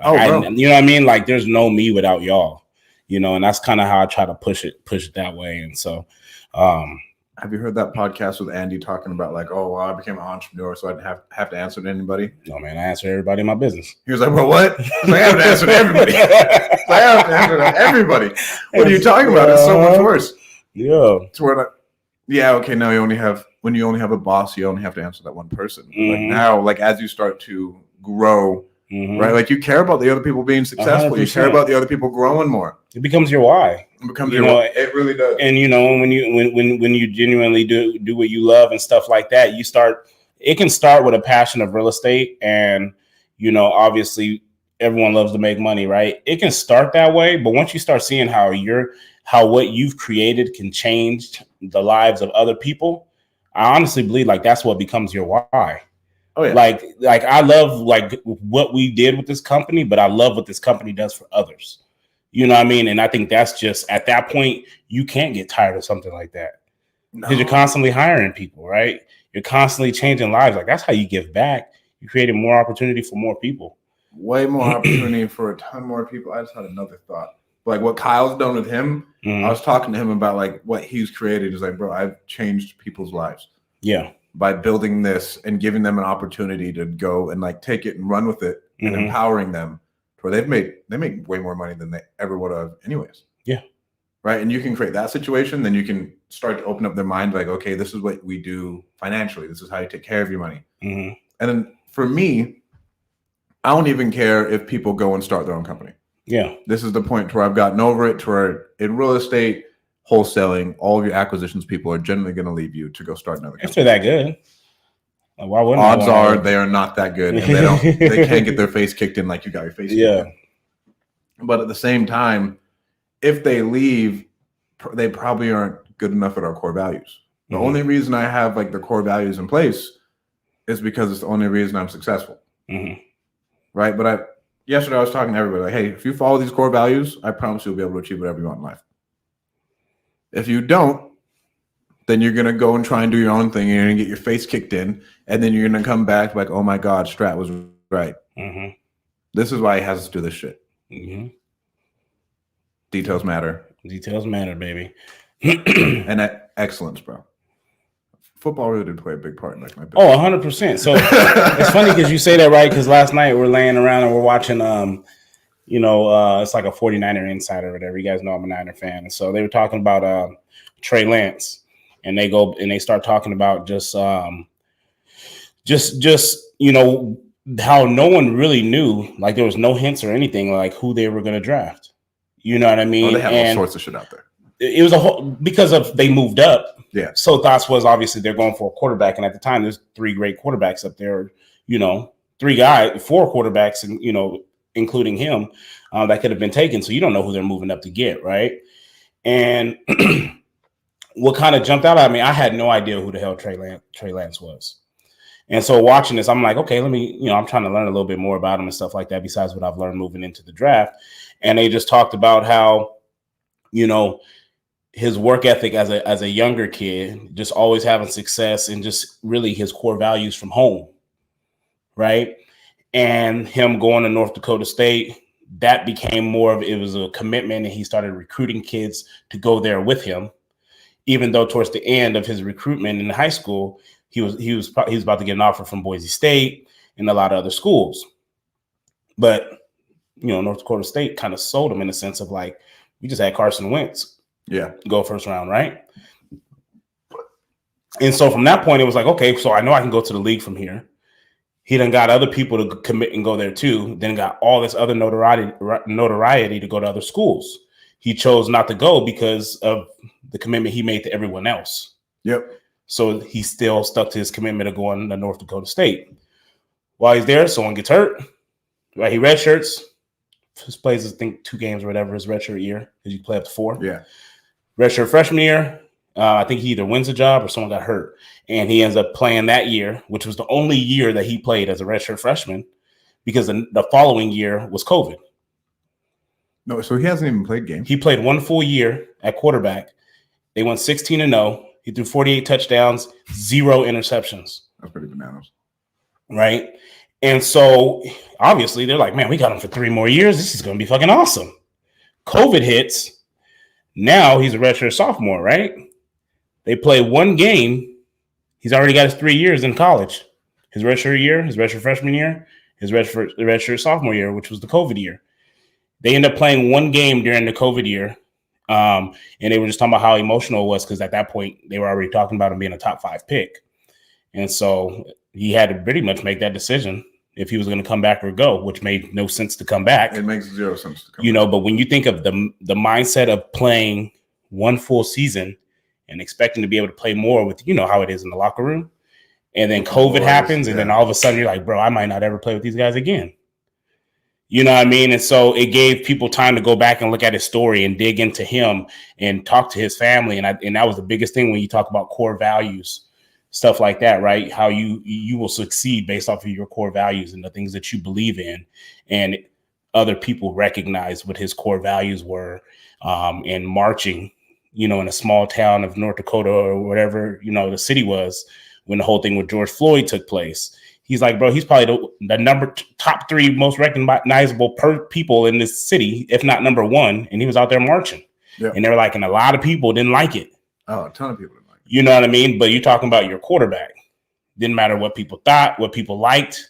Like, you know what I mean? Like there's no me without y'all, you know, and that's kind of how I try to push it that way. And so, have you heard that podcast with Andy talking about like, oh, well, I became an entrepreneur, so I didn't have to answer to anybody? No, man, I answer everybody in my business. He was like, well, what? I have to answer to everybody. I have to answer to everybody. What are you talking about? It's so much worse. Yeah. To where okay, now when you only have a boss, you only have to answer that one person. Like now, like as you start to grow, right? Like you care about the other people being successful. 100%. You care about the other people growing more. It becomes your why. It becomes your why. It really does. And you know, when you genuinely do what you love and stuff like that, it can start with a passion of real estate. And, you know, obviously everyone loves to make money, right? It can start that way. But once you start seeing how what you've created can change the lives of other people, I honestly believe like that's what becomes your why. Oh yeah. Like I love like what we did with this company, but I love what this company does for others. You know what I mean? And I think that's just at that point, you can't get tired of something like that. Because you're constantly hiring people, right? You're constantly changing lives. Like that's how you give back. You created more opportunity for more people. Way more opportunity for a ton more people. I just had another thought. Like what Kyle's done with him, Mm-hmm. I was talking to him about like what he's created. He's like, bro, I've changed people's lives. Yeah. By building this and giving them an opportunity to go and like take it and run with it and empowering them to where they make way more money than they ever would have anyways. Yeah. Right. And you can create that situation, then you can start to open up their mind like, okay, this is what we do financially. This is how you take care of your money. Mm-hmm. And then for me, I don't even care if people go and start their own company. Yeah. This is the point where I've gotten over it to where in real estate, wholesaling, all of your acquisitions people are generally going to leave you to go start another company. If they're that good. Why wouldn't odds are they are not that good and they can't get their face kicked in like you got your face kicked in. But at the same time, if they leave, they probably aren't good enough at our core values. The only reason I have like the core values in place is because it's the only reason I'm successful. Right. But yesterday I was talking to everybody like, hey, if you follow these core values, I promise you'll be able to achieve whatever you want in life. If you don't, then you're going to go and try and do your own thing. You're going to get your face kicked in. And then you're going to come back like, oh my God, Strat was right. This is why he has us do this shit. Details matter. Details matter, baby. And excellence, bro. Football really did play a big part in like my business. Oh, 100%. So it's funny because you say that, right? Because last night we're laying around and we're watching, it's like a 49er Insider or whatever. You guys know I'm a Niner fan. And so they were talking about Trey Lance. And they go and they start talking about just how no one really knew, like there was no hints or anything like who they were going to draft. You know what I mean? They had all sorts of shit out there. It was because they moved up. Yeah. So thoughts was obviously they're going for a quarterback, and at the time there's 3 great quarterbacks up there. 4 quarterbacks, and including him, that could have been taken. So you don't know who they're moving up to get, right? And what kind of jumped out at me, I had no idea who the hell Trey Lance was. And so watching this, I'm like, okay, I'm trying to learn a little bit more about him and stuff like that, besides what I've learned moving into the draft. And they just talked about how, his work ethic as a younger kid, just always having success and just really his core values from home. Right. And him going to North Dakota State, that became it was a commitment, and he started recruiting kids to go there with him. Even though towards the end of his recruitment in high school, he was about to get an offer from Boise State and a lot of other schools. But, North Dakota State kind of sold him in the sense of like, we just had Carson Wentz go first round, right? And so from that point, it was like, okay, so I know I can go to the league from here. He then got other people to commit and go there too. Then got all this other notoriety to go to other schools. He chose not to go because of the commitment he made to everyone else. Yep. So he still stuck to his commitment of going to North Dakota State. While he's there, someone gets hurt. Right, he redshirts. He plays, I think, 2 games or whatever his redshirt year, because you play up to 4. Yeah. Redshirt freshman year, I think he either wins a job or someone got hurt. And he ends up playing that year, which was the only year that he played as a redshirt freshman, because the following year was COVID. No, so he hasn't even played games. He played 1 full year at quarterback. They went 16-0. He threw 48 touchdowns, 0 interceptions. That's pretty bananas. Right? And so, obviously, they're like, man, we got him for 3 more years. This is going to be fucking awesome. COVID hits. Now he's a redshirt sophomore, right? They play 1 game. He's already got his 3 years in college. His redshirt year, his redshirt freshman year, his redshirt sophomore year, which was the COVID year. They end up playing 1 game during the COVID year. And they were just talking about how emotional it was, because at that point they were already talking about him being a top 5 pick. And so he had to pretty much make that decision if he was going to come back or go, which made no sense to come back. It makes 0 sense to come back. But when you think of the mindset of playing 1 full season and expecting to be able to play more with, how it is in the locker room, and then COVID happens, and then all of a sudden you're like, bro, I might not ever play with these guys again. You know what I mean? And so it gave people time to go back and look at his story and dig into him and talk to his family. And that was the biggest thing when you talk about core values, stuff like that, right? How you will succeed based off of your core values and the things that you believe in. And other people recognize what his core values were, and marching, in a small town of North Dakota or whatever, the city was, when the whole thing with George Floyd took place. He's like, bro, he's probably the top 3 most recognizable people in this city, if not number 1. And he was out there marching. Yeah. And they were like, and a lot of people didn't like it. Oh, a ton of people didn't like it. You know what I mean? But you're talking about your quarterback. Didn't matter what people thought, what people liked.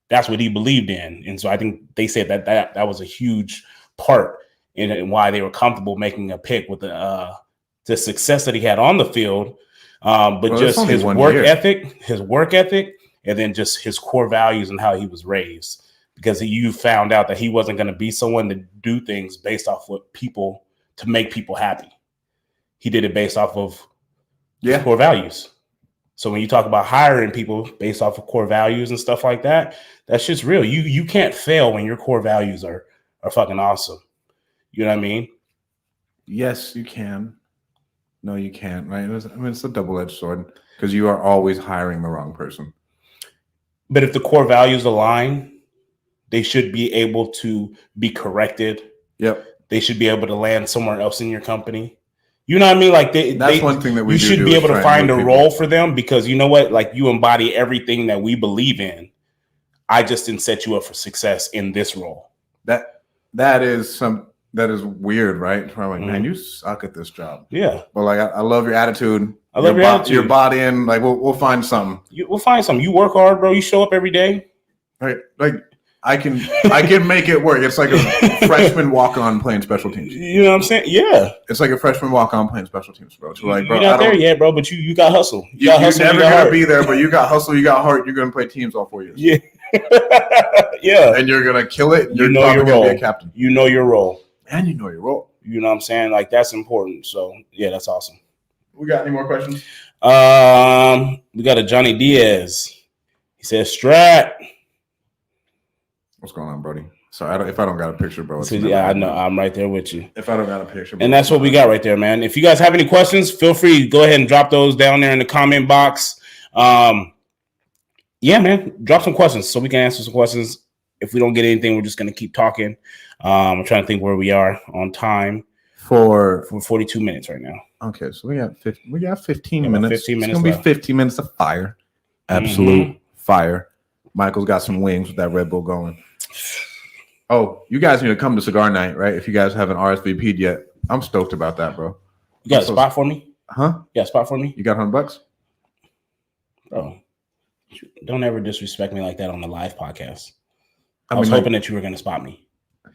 That's what he believed in. And so I think they said that was a huge part in why they were comfortable making a pick with the success that he had on the field. But just his work ethic, and then just his core values and how he was raised. Because you found out that he wasn't going to be someone to do things based off to make people happy. He did it based off of his core values. So when you talk about hiring people based off of core values and stuff like that, that's just real. You can't fail when your core values are fucking awesome. You know what I mean? Yes, you can. No, you can't. Right? It's a double-edged sword because you are always hiring the wrong person. But if the core values align, they should be able to be corrected. Yep. They should be able to land somewhere else in your company. You know what I mean? Like that's one thing that we should be able to find a role for them because you know what? Like you embody everything that we believe in. I just didn't set you up for success in this role. That is weird, right? I'm like, man, you suck at this job. Yeah. But like, I love your attitude. I love your attitude. You're bought in. Like, we'll find something. We'll find something. You work hard, bro. You show up every day. Right. Like I can make it work. It's like a freshman walk-on playing special teams. You know what I'm saying? Yeah. It's like a freshman walk-on playing special teams, bro. So like, bro, you're not there yet, bro, but you got hustle. You're never going to be there, but you got hustle, you got heart. You're going to play teams all 4 years. Yeah. Yeah. And you're going to kill it. You're probably going to be a captain. You know your role. And you know your role. You know what I'm saying? Like, that's important. So, yeah, that's awesome. We got any more questions? We got a Johnny Diaz. He says, Strat. What's going on, Brody? So if I don't got a picture, bro. Yeah, I know. I'm right there with you. If I don't got a picture. Bro, and that's what we got right there, man. If you guys have any questions, feel free to go ahead and drop those down there in the comment box. Yeah, man, drop some questions so we can answer some questions. If we don't get anything, we're just going to keep talking. I'm trying to think where we are on time for 42 minutes right now. Okay, so we got 15 minutes. 15 minutes. It's going to be 15 minutes of fire. Absolute fire. Michael's got some wings with that Red Bull going. Oh, you guys need to come to Cigar Night, right? If you guys haven't RSVP'd yet, I'm stoked about that, bro. You got a spot for me? Huh? You got a spot for me? You got $100? Bro, don't ever disrespect me like that on the live podcast. I was hoping that you were going to spot me.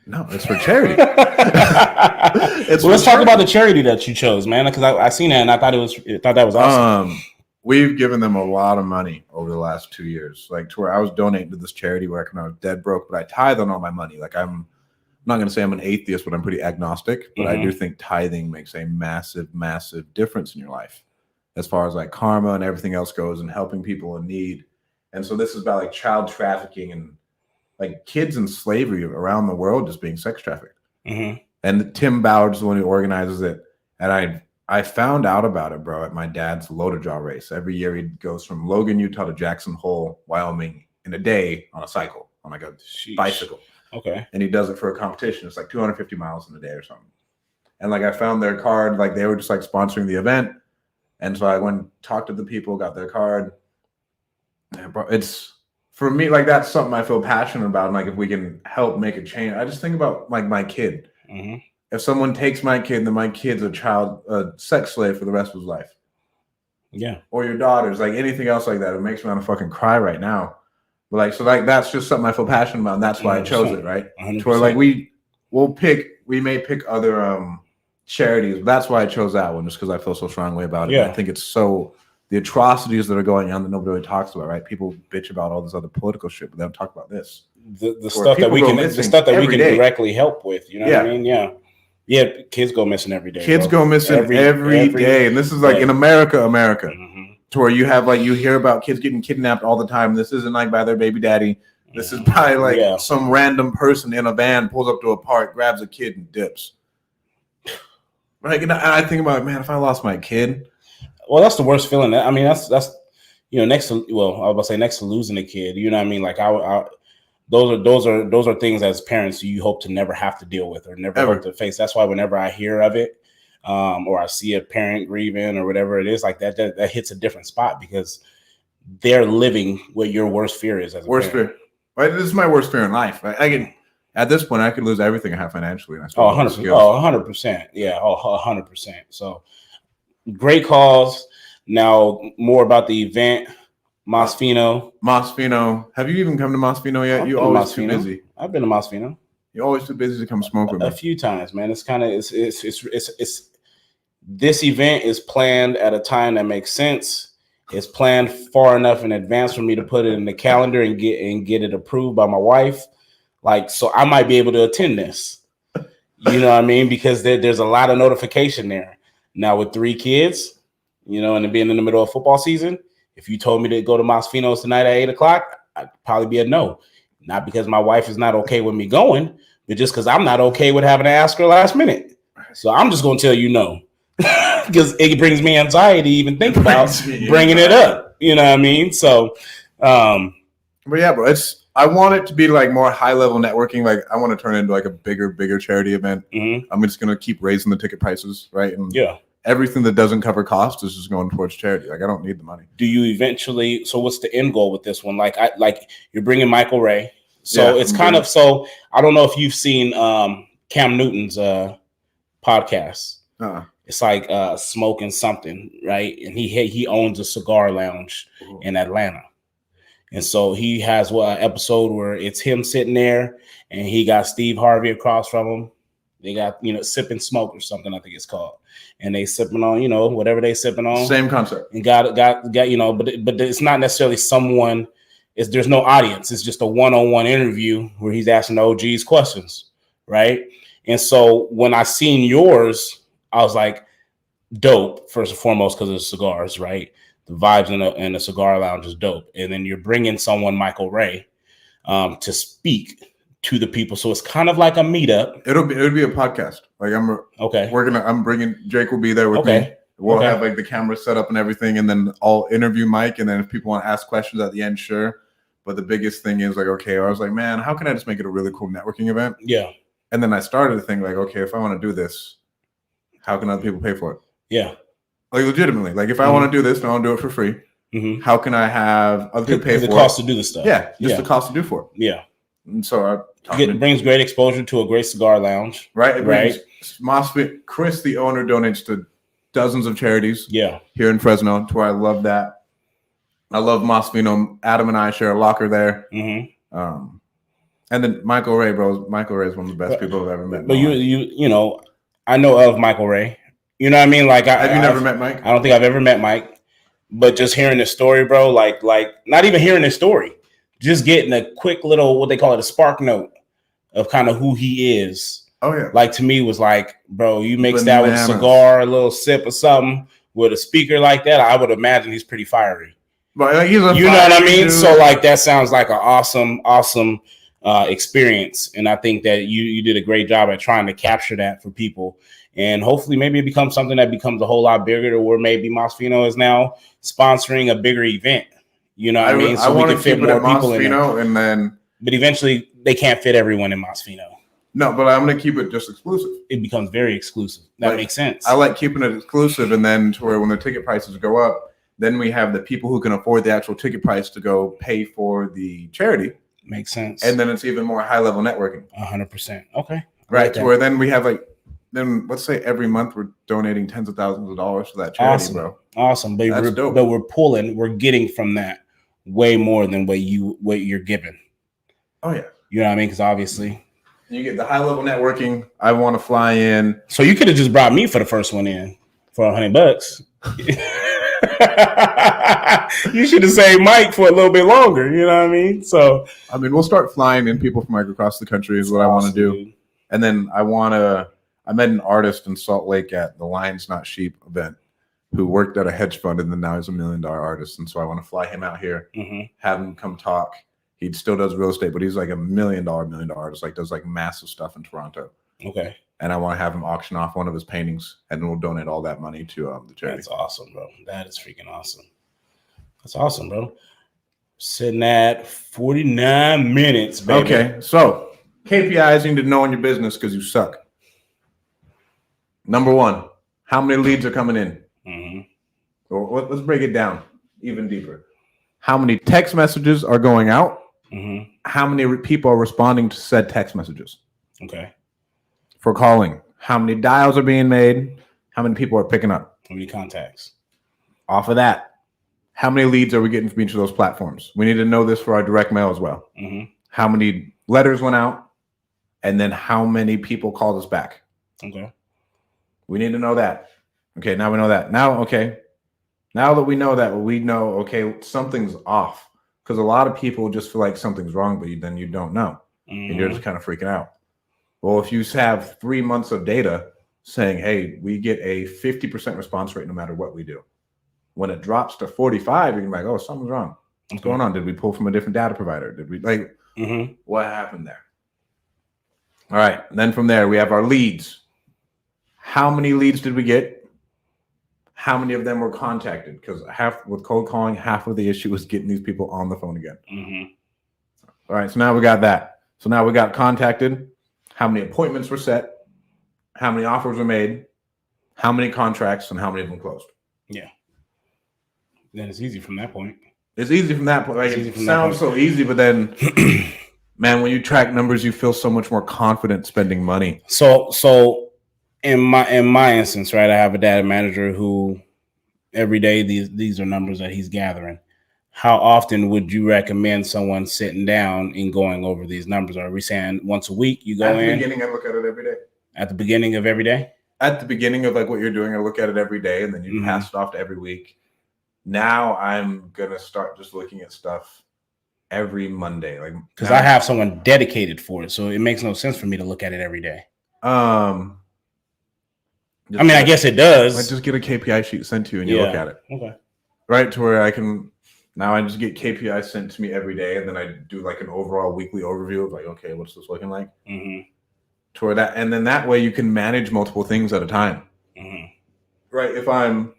No, it's for charity. Let's talk about the charity that you chose, man. Because I seen that and I thought that was awesome. We've given them a lot of money over the last 2 years, like to where I was donating to this charity where I was dead broke, but I tithe on all my money. Like I'm not going to say I'm an atheist, but I'm pretty agnostic. But I do think tithing makes a massive, massive difference in your life as far as like karma and everything else goes and helping people in need. And so this is about like child trafficking and like kids in slavery around the world just being sex trafficked. And Tim Bowers is the one who organizes it. And I found out about it, bro, at my dad's loader jaw race. Every year he goes from Logan, Utah to Jackson Hole, Wyoming in a day on a cycle, on like a bicycle. Okay. And he does it for a competition. It's like 250 miles in a day or something. And like I found their card, like they were just like sponsoring the event. And so I went and talked to the people, got their card. And bro, it's for me, like that's something I feel passionate about. And like if we can help make a change, I just think about like my kid. If someone takes my kid, then my kid's a sex slave for the rest of his life. Yeah. Or your daughter's, like anything else like that. It makes me want to fucking cry right now. But like, so like that's just something I feel passionate about, and that's why I chose it, right? 100%. To where like we may pick other charities, but that's why I chose that one, just because I feel so strongly about it. Yeah. I think it's so the atrocities that are going on that nobody really talks about, right? People bitch about all this other political shit, but they don't talk about this. The stuff that we can directly help with, you know what I mean? Yeah. Yeah, kids go missing every day. Kids go missing every day. And this is like in America. To where you have like, you hear about kids getting kidnapped all the time. This isn't like by their baby daddy. This is by like some random person in a van pulls up to a park, grabs a kid and dips. Right. And I think about, man, if I lost my kid. Well, that's the worst feeling. I mean, that's you know, next to losing a kid, you know what I mean? Like those are things as parents you hope to never have to deal with or never have to face. That's why whenever I hear of it, or I see a parent grieving or whatever it is, like that hits a different spot because they're living what your worst fear is as a worst parent. fear. Right? This is my worst fear in life. I can, at this point, I could lose everything I have financially. And I still 100%. 100%. Yeah. 100%. So great calls. Now more about the event. Mosfino. Have you even come to Mosfino yet? You're always too busy. I've been to Mosfino. You're always too busy to come smoke with me. A few times, man. It's kind of it's this event is planned at a time that makes sense. It's planned far enough in advance for me to put it in the calendar and get it approved by my wife. Like, so I might be able to attend this. You know what I mean? Because there's a lot of notification there. Now with 3 kids, you know, and it being in the middle of football season, if you told me to go to Mosfino's tonight at 8:00, I'd probably be a no. Not because my wife is not okay with me going, but just because I'm not okay with having to ask her last minute. So I'm just going to tell you no. Because it brings me anxiety to even think about bringing it up. You know what I mean? So, but yeah, bro, I want it to be like more high level networking. Like I want to turn it into like a bigger charity event. Mm-hmm. I'm just going to keep raising the ticket prices, right? And yeah, everything that doesn't cover cost is just going towards charity. Like I don't need the money. Do you eventually? So what's the end goal with this one? Like you're bringing Michael Ray. So it's kind of, so I don't know if you've seen Cam Newton's podcast. It's like Smoking Something, right? And he owns a cigar lounge in Atlanta. And so he has an episode where it's him sitting there and he got Steve Harvey across from him. They got, sipping smoke or something, I think it's called. And they sipping on, whatever they sipping on. Same concept. And got but it's not necessarily someone, there's no audience. It's just a one-on-one interview where he's asking the OGs questions, right? And so when I seen yours, I was like, dope, first and foremost, because of the cigars, right? The vibes in the cigar lounge is dope. And then you're bringing someone, Michael Ray, to speak to the people. So it's kind of like a meetup. It'll be a podcast. Like I'm bringing Jake will be there with me. We'll have like the camera set up and everything, and then I'll interview Mike. And then if people want to ask questions at the end, sure. But the biggest thing is like, okay, I was like, man, how can I just make it a really cool networking event? Yeah. And then I started to think like, okay, if I want to do this, how can other people pay for it? Yeah. Like legitimately, like if I want to do this, I want to do it for free. Mm-hmm. How can I have other people pay for it? The cost to do the stuff. Yeah, just the cost to do for it. Yeah. And so it brings great exposure to a great cigar lounge. Right. Chris, the owner, donates to dozens of charities. Yeah. Here in Fresno, to where I love that. I love Mosfino. Adam and I share a locker there. Mm-hmm. And then Michael Ray, bro. Michael Ray is one of the best people I've ever met. But I know of Michael Ray. You know what I mean? Like, have you never met Mike? I don't think I've ever met Mike. But just hearing this story, bro, like not even hearing this story, just getting a quick little, what they call it, a spark note of kind of who he is. Oh yeah. Like to me was like, bro, you mix that with a cigar, a little sip or something with a speaker like that, I would imagine he's pretty fiery. But you know what I mean? Dude. So like that sounds like an awesome experience. And I think that you did a great job at trying to capture that for people. And hopefully maybe it becomes something that becomes a whole lot bigger to where maybe Mosfino is now sponsoring a bigger event. You know what I mean? So we can fit more people in there. And then, but eventually they can't fit everyone in Mosfino. No, but I'm going to keep it just exclusive. It becomes very exclusive. That makes sense. I like keeping it exclusive. And then to where when the ticket prices go up, then we have the people who can afford the actual ticket price to go pay for the charity. Makes sense. And then it's even more high level networking. 100%. Okay. Right. To where then we have then let's say every month we're donating tens of thousands of dollars to that charity, bro. Awesome. But we're getting from that way more than what you're giving. Oh yeah. You know what I mean? Because obviously you get the high level networking. I want to fly in. So you could have just brought me for the first one in for $100. You should have saved Mike for a little bit longer. You know what I mean? So we'll start flying in people from across the country is what I want to do. Dude. And then I met an artist in Salt Lake at the Lions Not Sheep event who worked at a hedge fund, and then now he's $1 million artist. And so I want to fly him out here, have him come talk. He still does real estate, but he's like $1 million artist, like does like massive stuff in Toronto. Okay. And I want to have him auction off one of his paintings, and then we'll donate all that money to the charity. That's awesome, bro. That is freaking awesome. That's awesome, bro. Sitting at 49 minutes, baby. Okay, so KPIs you need to know in your business because you suck. Number one, how many leads are coming in? Mm-hmm. Or let's break it down even deeper. how many text messages are going out, Mm-hmm. how many people are responding to said text messages. Okay. For calling, how many dials are being made, how many people are picking up. How many contacts? Off of that, how many leads are we getting from each of those platforms? We need to know this for our direct mail as well. Mm-hmm. How many letters went out, and then how many people called us back. Okay. We need to know that. Okay, now we know that. Now that we know that, we know, okay, something's off. Because a lot of people just feel like something's wrong, but then you don't know. Mm-hmm. And you're just kind of freaking out. Well, if you have 3 months of data saying, hey, we get a 50% response rate no matter what we do. When it drops to 45, you're like, oh, something's wrong. What's going on? Did we pull from a different data provider? Did we what happened there? All right. And then from there, we have our leads. How many leads did we get? How many of them were contacted? Because with cold calling, half of the issue is getting these people on the phone again. Mm-hmm. All right. So now we got that. So now we got contacted. How many appointments were set? How many offers were made? How many contracts, and how many of them closed? Yeah. Then it's easy from that point. It's easy from that point. Like, it sounds so easy, but then, man, when you track numbers, you feel so much more confident spending money. So in my instance, right, I have a data manager who every day these are numbers that he's gathering. How often would you recommend someone sitting down and going over these numbers? Are we saying once a week you go in? At the beginning, I look at it every day. At the beginning of every day? At the beginning of like what you're doing, I look at it every day, and then you pass it off to every week. Now I'm gonna start just looking at stuff every Monday, like because I have someone dedicated for it, so it makes no sense for me to look at it every day. I guess it does. Like, just get a KPI sheet sent to you and you look at it. Okay. Right, to where I just get KPI sent to me every day, and then I do like an overall weekly overview of like, okay, what's this looking like? Mm-hmm. To where that, and then that way you can manage multiple things at a time. Mm-hmm. Right.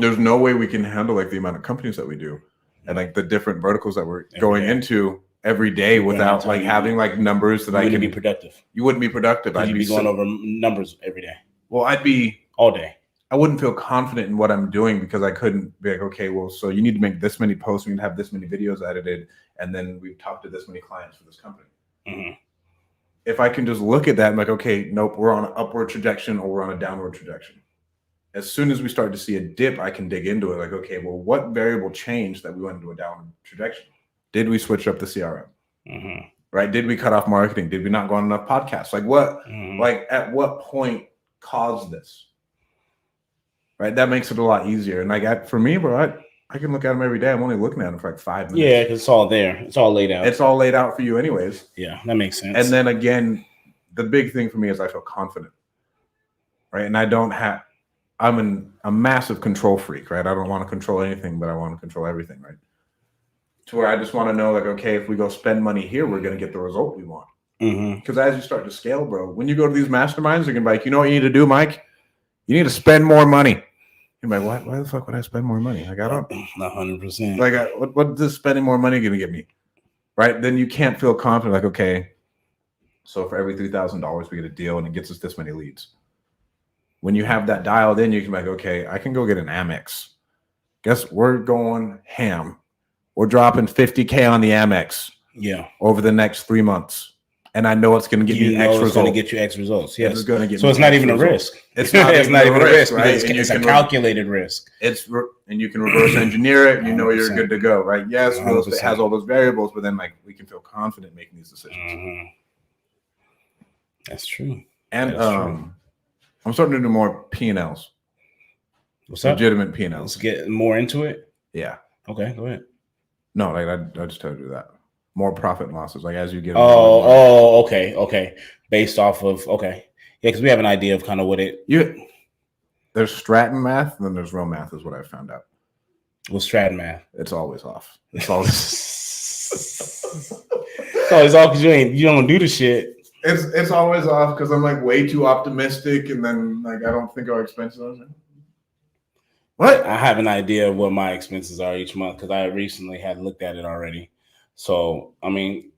There's no way we can handle like the amount of companies that we do and like the different verticals that we're going into every day without like having like numbers that I can be productive. You wouldn't be productive. I'd be going over numbers every day. Well, I'd be all day. I wouldn't feel confident in what I'm doing because I couldn't be like, okay, well, so you need to make this many posts, we need to have this many videos edited, and then we've talked to this many clients for this company. Mm-hmm. If I can just look at that, I'm like, okay, nope, we're on an upward trajectory or we're on a downward trajectory. As soon as we start to see a dip, I can dig into it. Like, okay, well, what variable changed that we went into a downward trajectory? Did we switch up the CRM? Mm-hmm. Right? Did we cut off marketing? Did we not go on enough podcasts? Like what? Mm-hmm. Like at what point caused this? Right? That makes it a lot easier. And like for me, bro, I can look at them every day. I'm only looking at them for like 5 minutes. Yeah, because it's all there. It's all laid out. It's all laid out for you anyways. Yeah, that makes sense. And then again, the big thing for me is I feel confident. Right? And I'm a massive control freak, right? I don't want to control anything, but I want to control everything, right? To where I just want to know, like, okay, if we go spend money here, we're going to get the result we want. Because as you start to scale, bro, when you go to these masterminds, you're going to be like, you know what you need to do, Mike? You need to spend more money. You're like, why the fuck would I spend more money? Like, I don't. 100%. Like, what is spending more money going to get me? Right? Then you can't feel confident, like, okay, so for every $3,000, we get a deal and it gets us this many leads. When you have that dialed in, you can be like, okay, I can go get an Amex. Guess we're going ham. We're dropping $50K on the Amex. Yeah. Over the next 3 months. And I know it's going to get me X results. It's going to get you X results. Yes. It's going to get so it's not even a risk. It's not even a risk, right? It's a calculated risk. And you can reverse engineer it. You know you're good to go, right? Yes, real estate has all those variables, but then like we can feel confident making these decisions. Mm-hmm. That's true. And I'm starting to do more P&Ls. What's up? Legitimate P&Ls. Let's get more into it. Yeah. Okay, go ahead. No, like I just told you that. More profit and losses, like as you get. Okay. Based off of yeah, because we have an idea of kind of what it. There's Stratton math, and then there's real math, is what I found out. What's Stratton math? It's always off. It's always. It's always off because you don't do the shit. It's always off because I'm like way too optimistic, and then like I don't think our expenses are. What? I have an idea of what my expenses are each month because I recently had looked at it already. So I mean,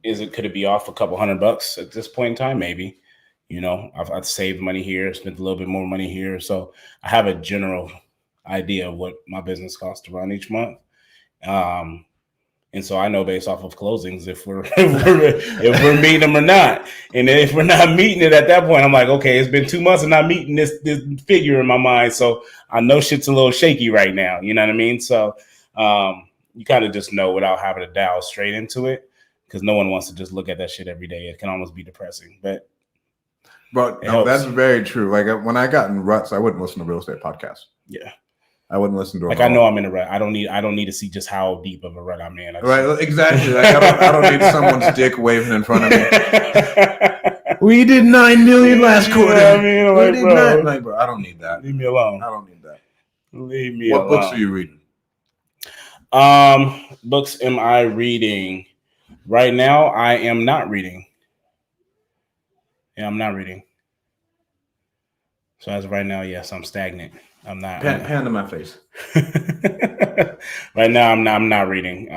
could it be off a couple $100 at this point in time? Maybe. You know, I've saved money here, spent a little bit more money here, so I have a general idea of what my business costs to run each month. And so I know based off of closings if we're meeting them or not. And if we're not meeting it at that point, I'm like, okay, it's been 2 months and not meeting this figure in my mind. So I know shit's a little shaky right now. You know what I mean? So you kind of just know without having to dial straight into it, because no one wants to just look at that shit every day. It can almost be depressing. But no, that's very true. Like when I got in ruts, I wouldn't listen to real estate podcasts. Yeah. I wouldn't listen to them. Like I know I'm in a rut. I don't need to see just how deep of a rut I'm in. Right, exactly. Like I don't need someone's dick waving in front of me. We did 9 million last quarter. I mean, like, bro, I don't need that. Leave me alone. I don't need that. Leave me alone. What books are you reading? Books am I reading? Right now, I am not reading. Yeah, I'm not reading. So as of right now, yes, I'm stagnant. I'm not. Hand to my face. Right now, I'm not reading.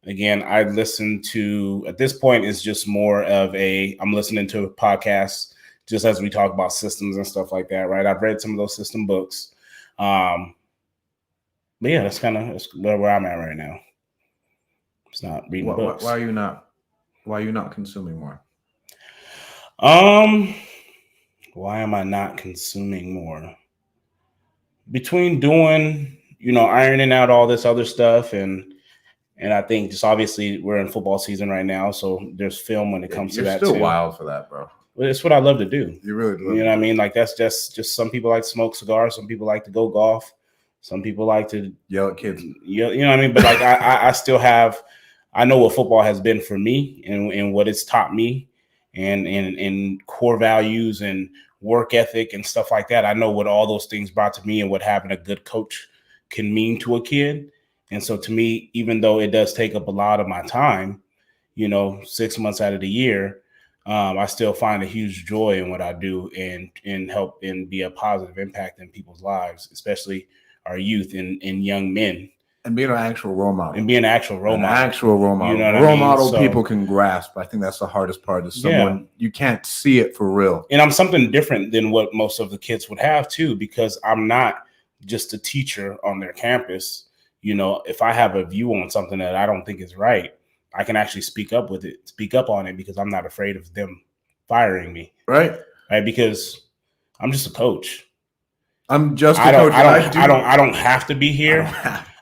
Again, I listen to, at this point, it's just more of I'm listening to podcasts just as we talk about systems and stuff like that, right? I've read some of those system books. But yeah, that's kind of where I'm at right now. It's not reading books. Why are you not consuming more? Why am I not consuming more? Between doing, ironing out all this other stuff and I think just obviously we're in football season right now, so there's film when it comes to that too. You're still wild for that, bro. But it's what I love to do. You really do. You know what I mean? Like that's just some people like to smoke cigars, some people like to go golf, some people like to yell at kids. You know what I mean? But like I still have, I know what football has been for me and what it's taught me and core values and work ethic and stuff like that. I know what all those things brought to me and what having a good coach can mean to a kid. And so to me, even though it does take up a lot of my time, 6 months out of the year, I still find a huge joy in what I do and help and be a positive impact in people's lives, especially our youth and young men. And being an actual role model. And being an actual role model. Actual role model. Role model people can grasp. I think that's the hardest part is someone you can't see it for real. And I'm something different than what most of the kids would have too, because I'm not just a teacher on their campus. If I have a view on something that I don't think is right, I can actually speak up on it because I'm not afraid of them firing me. Right. Because I'm just a coach. I'm just a coach. I don't have to be here.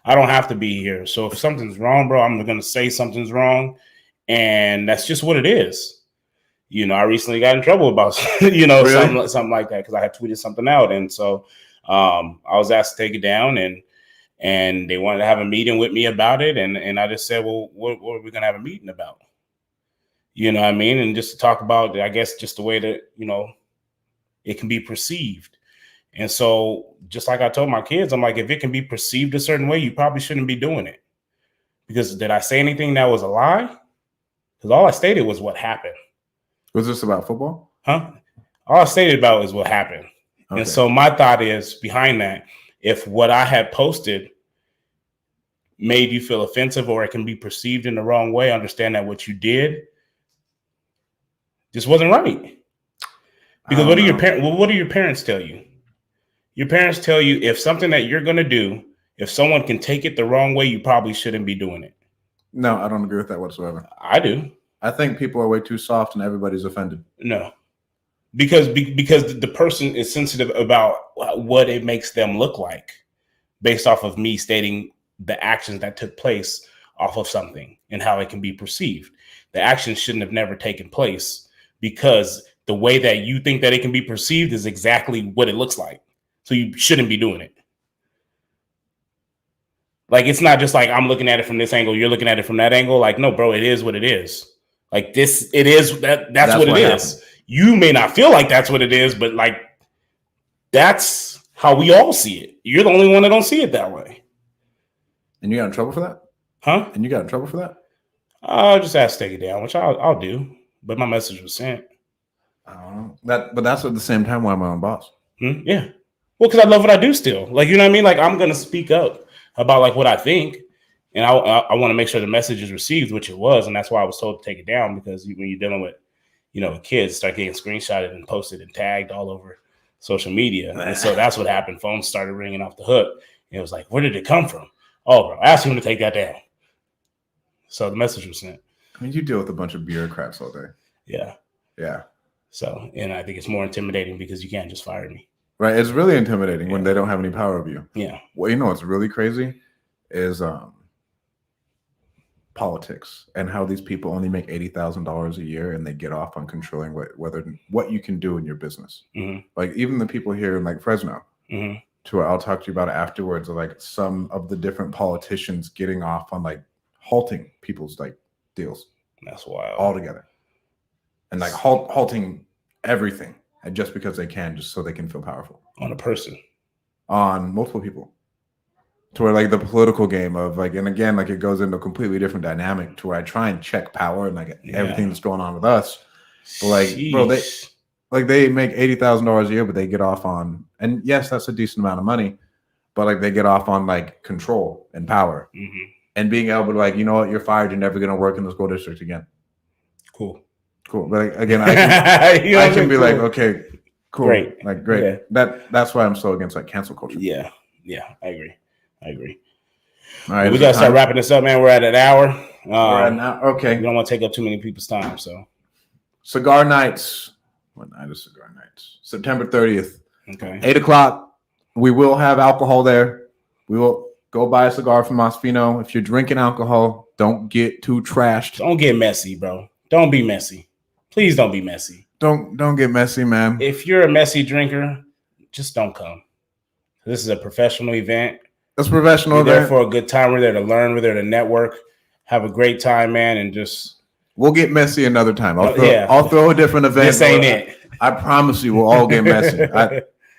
I don't have to be here. So if something's wrong, bro, I'm going to say something's wrong. And that's just what it is. I recently got in trouble about, really? something like that because I had tweeted something out. And so I was asked to take it down and they wanted to have a meeting with me about it. And I just said, well, what are we going to have a meeting about? You know what I mean? And just to talk about, I guess, just the way that, it can be perceived. And so just like I told my kids, I'm like, if it can be perceived a certain way, you probably shouldn't be doing it. Because did I say anything that was a lie? Because all I stated was what happened. Was this about football? Huh? All I stated about is what happened. Okay. And so my thought is behind that, if what I had posted made you feel offensive or it can be perceived in the wrong way, understand that what you did just wasn't right. Because what do your parents tell you? Your parents tell you if something that you're going to do, if someone can take it the wrong way, you probably shouldn't be doing it. No, I don't agree with that whatsoever. I do. I think people are way too soft and everybody's offended. No, because the person is sensitive about what it makes them look like based off of me stating the actions that took place off of something and how it can be perceived. The actions shouldn't have never taken place because the way that you think that it can be perceived is exactly what it looks like. So you shouldn't be doing it. Like, it's not just like I'm looking at it from this angle, you're looking at it from that angle. Like, no, bro, it is what it is. Like this, it is that's what it is. Happened. You may not feel like that's what it is, but like, that's how we all see it. You're the only one that don't see it that way. And you got in trouble for that? Huh? And you got in trouble for that? I'll just ask to take it down, which I'll do. But my message was sent. I don't know. But that's at the same time why I'm my own boss. Yeah. Well, because I love what I do still. Like, you know what I mean? Like, I'm going to speak up about like what I think. And I want to make sure the message is received, which it was. And that's why I was told to take it down, because when you're dealing with, kids, start getting screenshotted and posted and tagged all over social media. And so that's what happened. Phones started ringing off the hook. And it was like, where did it come from? Oh, bro, ask him to take that down. So the message was sent. I mean, you deal with a bunch of bureaucrats all day. Yeah. Yeah. So, and I think it's more intimidating because you can't just fire me. Right. It's really intimidating when they don't have any power over you. Yeah. Well, you know what's really crazy is politics and how these people only make $80,000 a year and they get off on controlling what you can do in your business. Mm-hmm. Like even the people here in like Fresno, mm-hmm. to where I'll talk to you about it afterwards, of like some of the different politicians getting off on like halting people's like deals. That's wild. Altogether. And like halting everything, and just because they can, just so they can feel powerful. On a person. On multiple people. To where like the political game of like, and again, like it goes into a completely different dynamic to where I try and check power and like everything that's going on with us. But like, Sheesh. bro, they make $80,000 a year, but they get off on, and yes, that's a decent amount of money, but like they get off on like control and power and being able to like, you know what, you're fired. You're never going to work in the school district again. Cool. But like, again, I can be like, okay, cool. Great. Like, great. Yeah. That's why I'm so against like cancel culture. Yeah. I agree. All right. We got to start wrapping this up, man. We're at an hour. We're at an hour. Okay. We don't want to take up too many people's time. So, cigar nights. What night is cigar nights? September 30th. Okay. 8:00. We will have alcohol there. We will go buy a cigar from Masfino. If you're drinking alcohol, don't get too trashed. Don't get messy, bro. Don't be messy. Please don't be messy. Don't get messy, man. If you're a messy drinker, just don't come. This is a professional event. It's professional. We're there for a good time. We're there to learn. We're there to network. Have a great time, man, and just. We'll get messy another time. I'll throw a different event. This ain't it. I promise you, we'll all get messy.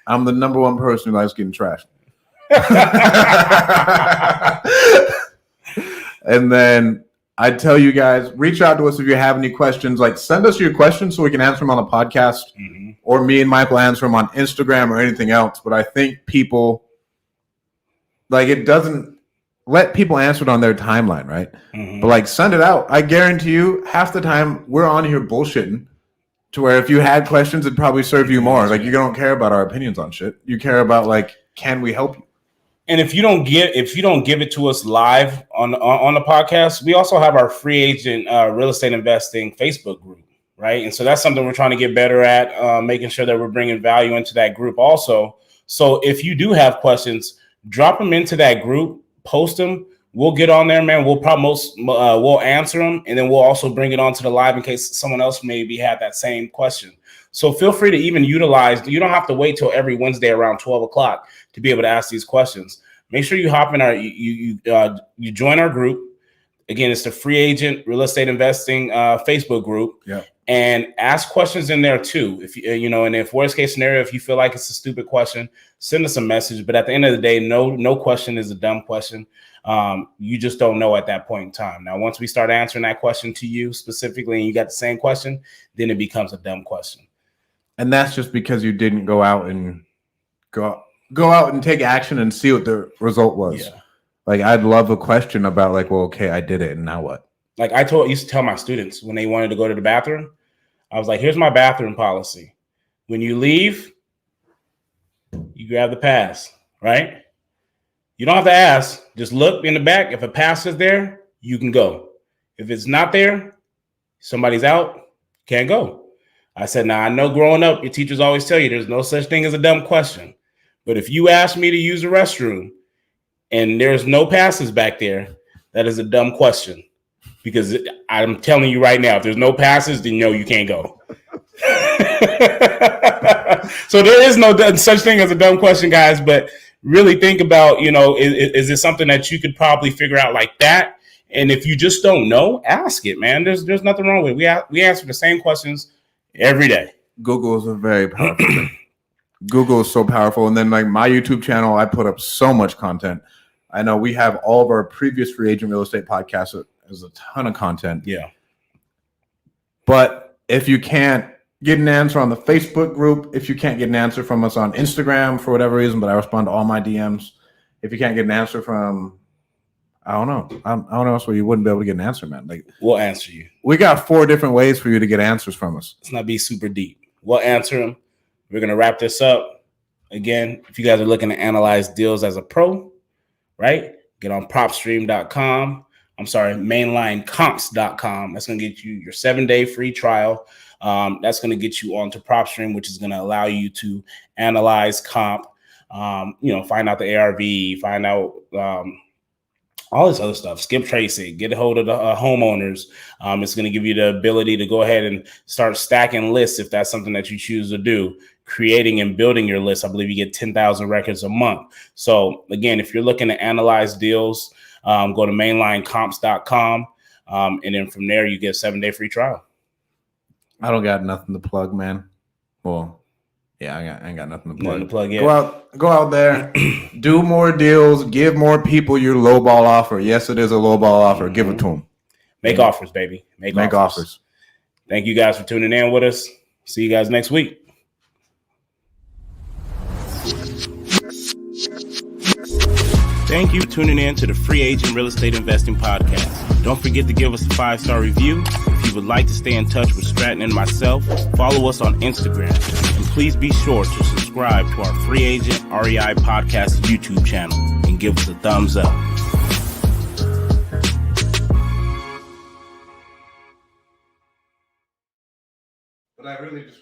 I'm the number one person who likes getting trashed. And then I tell you guys, reach out to us if you have any questions. Like, send us your questions so we can answer them on the podcast, or me and Michael answer them on Instagram or anything else. But I think people, like, it doesn't let people answer it on their timeline, right? But like, send it out. I guarantee you, half the time we're on here bullshitting. To where if you had questions, it'd probably serve you more. Like, you don't care about our opinions on shit. You care about like, can we help you? And if you don't give it to us live on the podcast, we also have our free agent real estate investing Facebook group, right? And so that's something we're trying to get better at, making sure that we're bringing value into that group also. So if you do have questions, drop them into that group, post them. We'll get on there, man. We'll answer them, and then we'll also bring it onto the live in case someone else maybe had that same question. So feel free to even utilize. You don't have to wait till every Wednesday around 12:00 to be able to ask these questions. Make sure you hop in our you join our group. Again, it's the Free Agent Real Estate Investing Facebook group. Yeah. And ask questions in there too. If and if worst case scenario, if you feel like it's a stupid question, send us a message. But at the end of the day, no question is a dumb question. You just don't know at that point in time. Now, once we start answering that question to you specifically, and you got the same question, then it becomes a dumb question. And that's just because you didn't go out and take action and see what the result was. Yeah. Like, I'd love a question about like, well, okay, I did it, and now what? Like I used to tell my students when they wanted to go to the bathroom, I was like, here's my bathroom policy. When you leave, you grab the pass, right? You don't have to ask. Just look in the back. If a pass is there, you can go. If it's not there, somebody's out, can't go. I said, now I know growing up, your teachers always tell you there's no such thing as a dumb question. But if you ask me to use a restroom and there's no passes back there, that is a dumb question. Because I'm telling you right now, if there's no passes, then no, you can't go. So there is no such thing as a dumb question, guys. But really think about, is it something that you could probably figure out like that? And if you just don't know, ask it, man. There's nothing wrong with it. We answer the same questions every day. Google is a very powerful thing. Google is so powerful. And then like my YouTube channel, I put up so much content. I know we have all of our previous Free Agent Real Estate podcasts. There's a ton of content. Yeah. But if you can't get an answer on the Facebook group, if you can't get an answer from us on Instagram for whatever reason, but I respond to all my DMs. If you can't get an answer from, I don't know else where you wouldn't be able to get an answer, man. Like, we'll answer you. We got 4 different ways for you to get answers from us. Let's not be super deep. We'll answer them. We're going to wrap this up. Again, if you guys are looking to analyze deals as a pro, right? Get on Propstream.com. I'm sorry, mainlinecomps.com. That's going to get you your 7-day free trial. That's going to get you onto Propstream, which is going to allow you to analyze comp, find out the ARV, find out all this other stuff, skip tracing, get a hold of the homeowners. It's going to give you the ability to go ahead and start stacking lists if that's something that you choose to do. Creating and building your list. I believe you get 10,000 records a month. So again, if you're looking to analyze deals, go to mainlinecomps.com. And then from there, you get a 7-day free trial. I don't got nothing to plug, man. Well, yeah, I ain't got nothing to plug. Yet. Go out there, do more deals, give more people your lowball offer. Yes, it is a lowball offer. Give it to them. Make offers, baby. Make offers. Thank you guys for tuning in with us. See you guys next week. Thank you for tuning in to the Free Agent Real Estate Investing Podcast. Don't forget to give us a 5-star review. If you would like to stay in touch with Stratton and myself, follow us on Instagram. And please be sure to subscribe to our Free Agent REI Podcast YouTube channel and give us a thumbs up. But I really just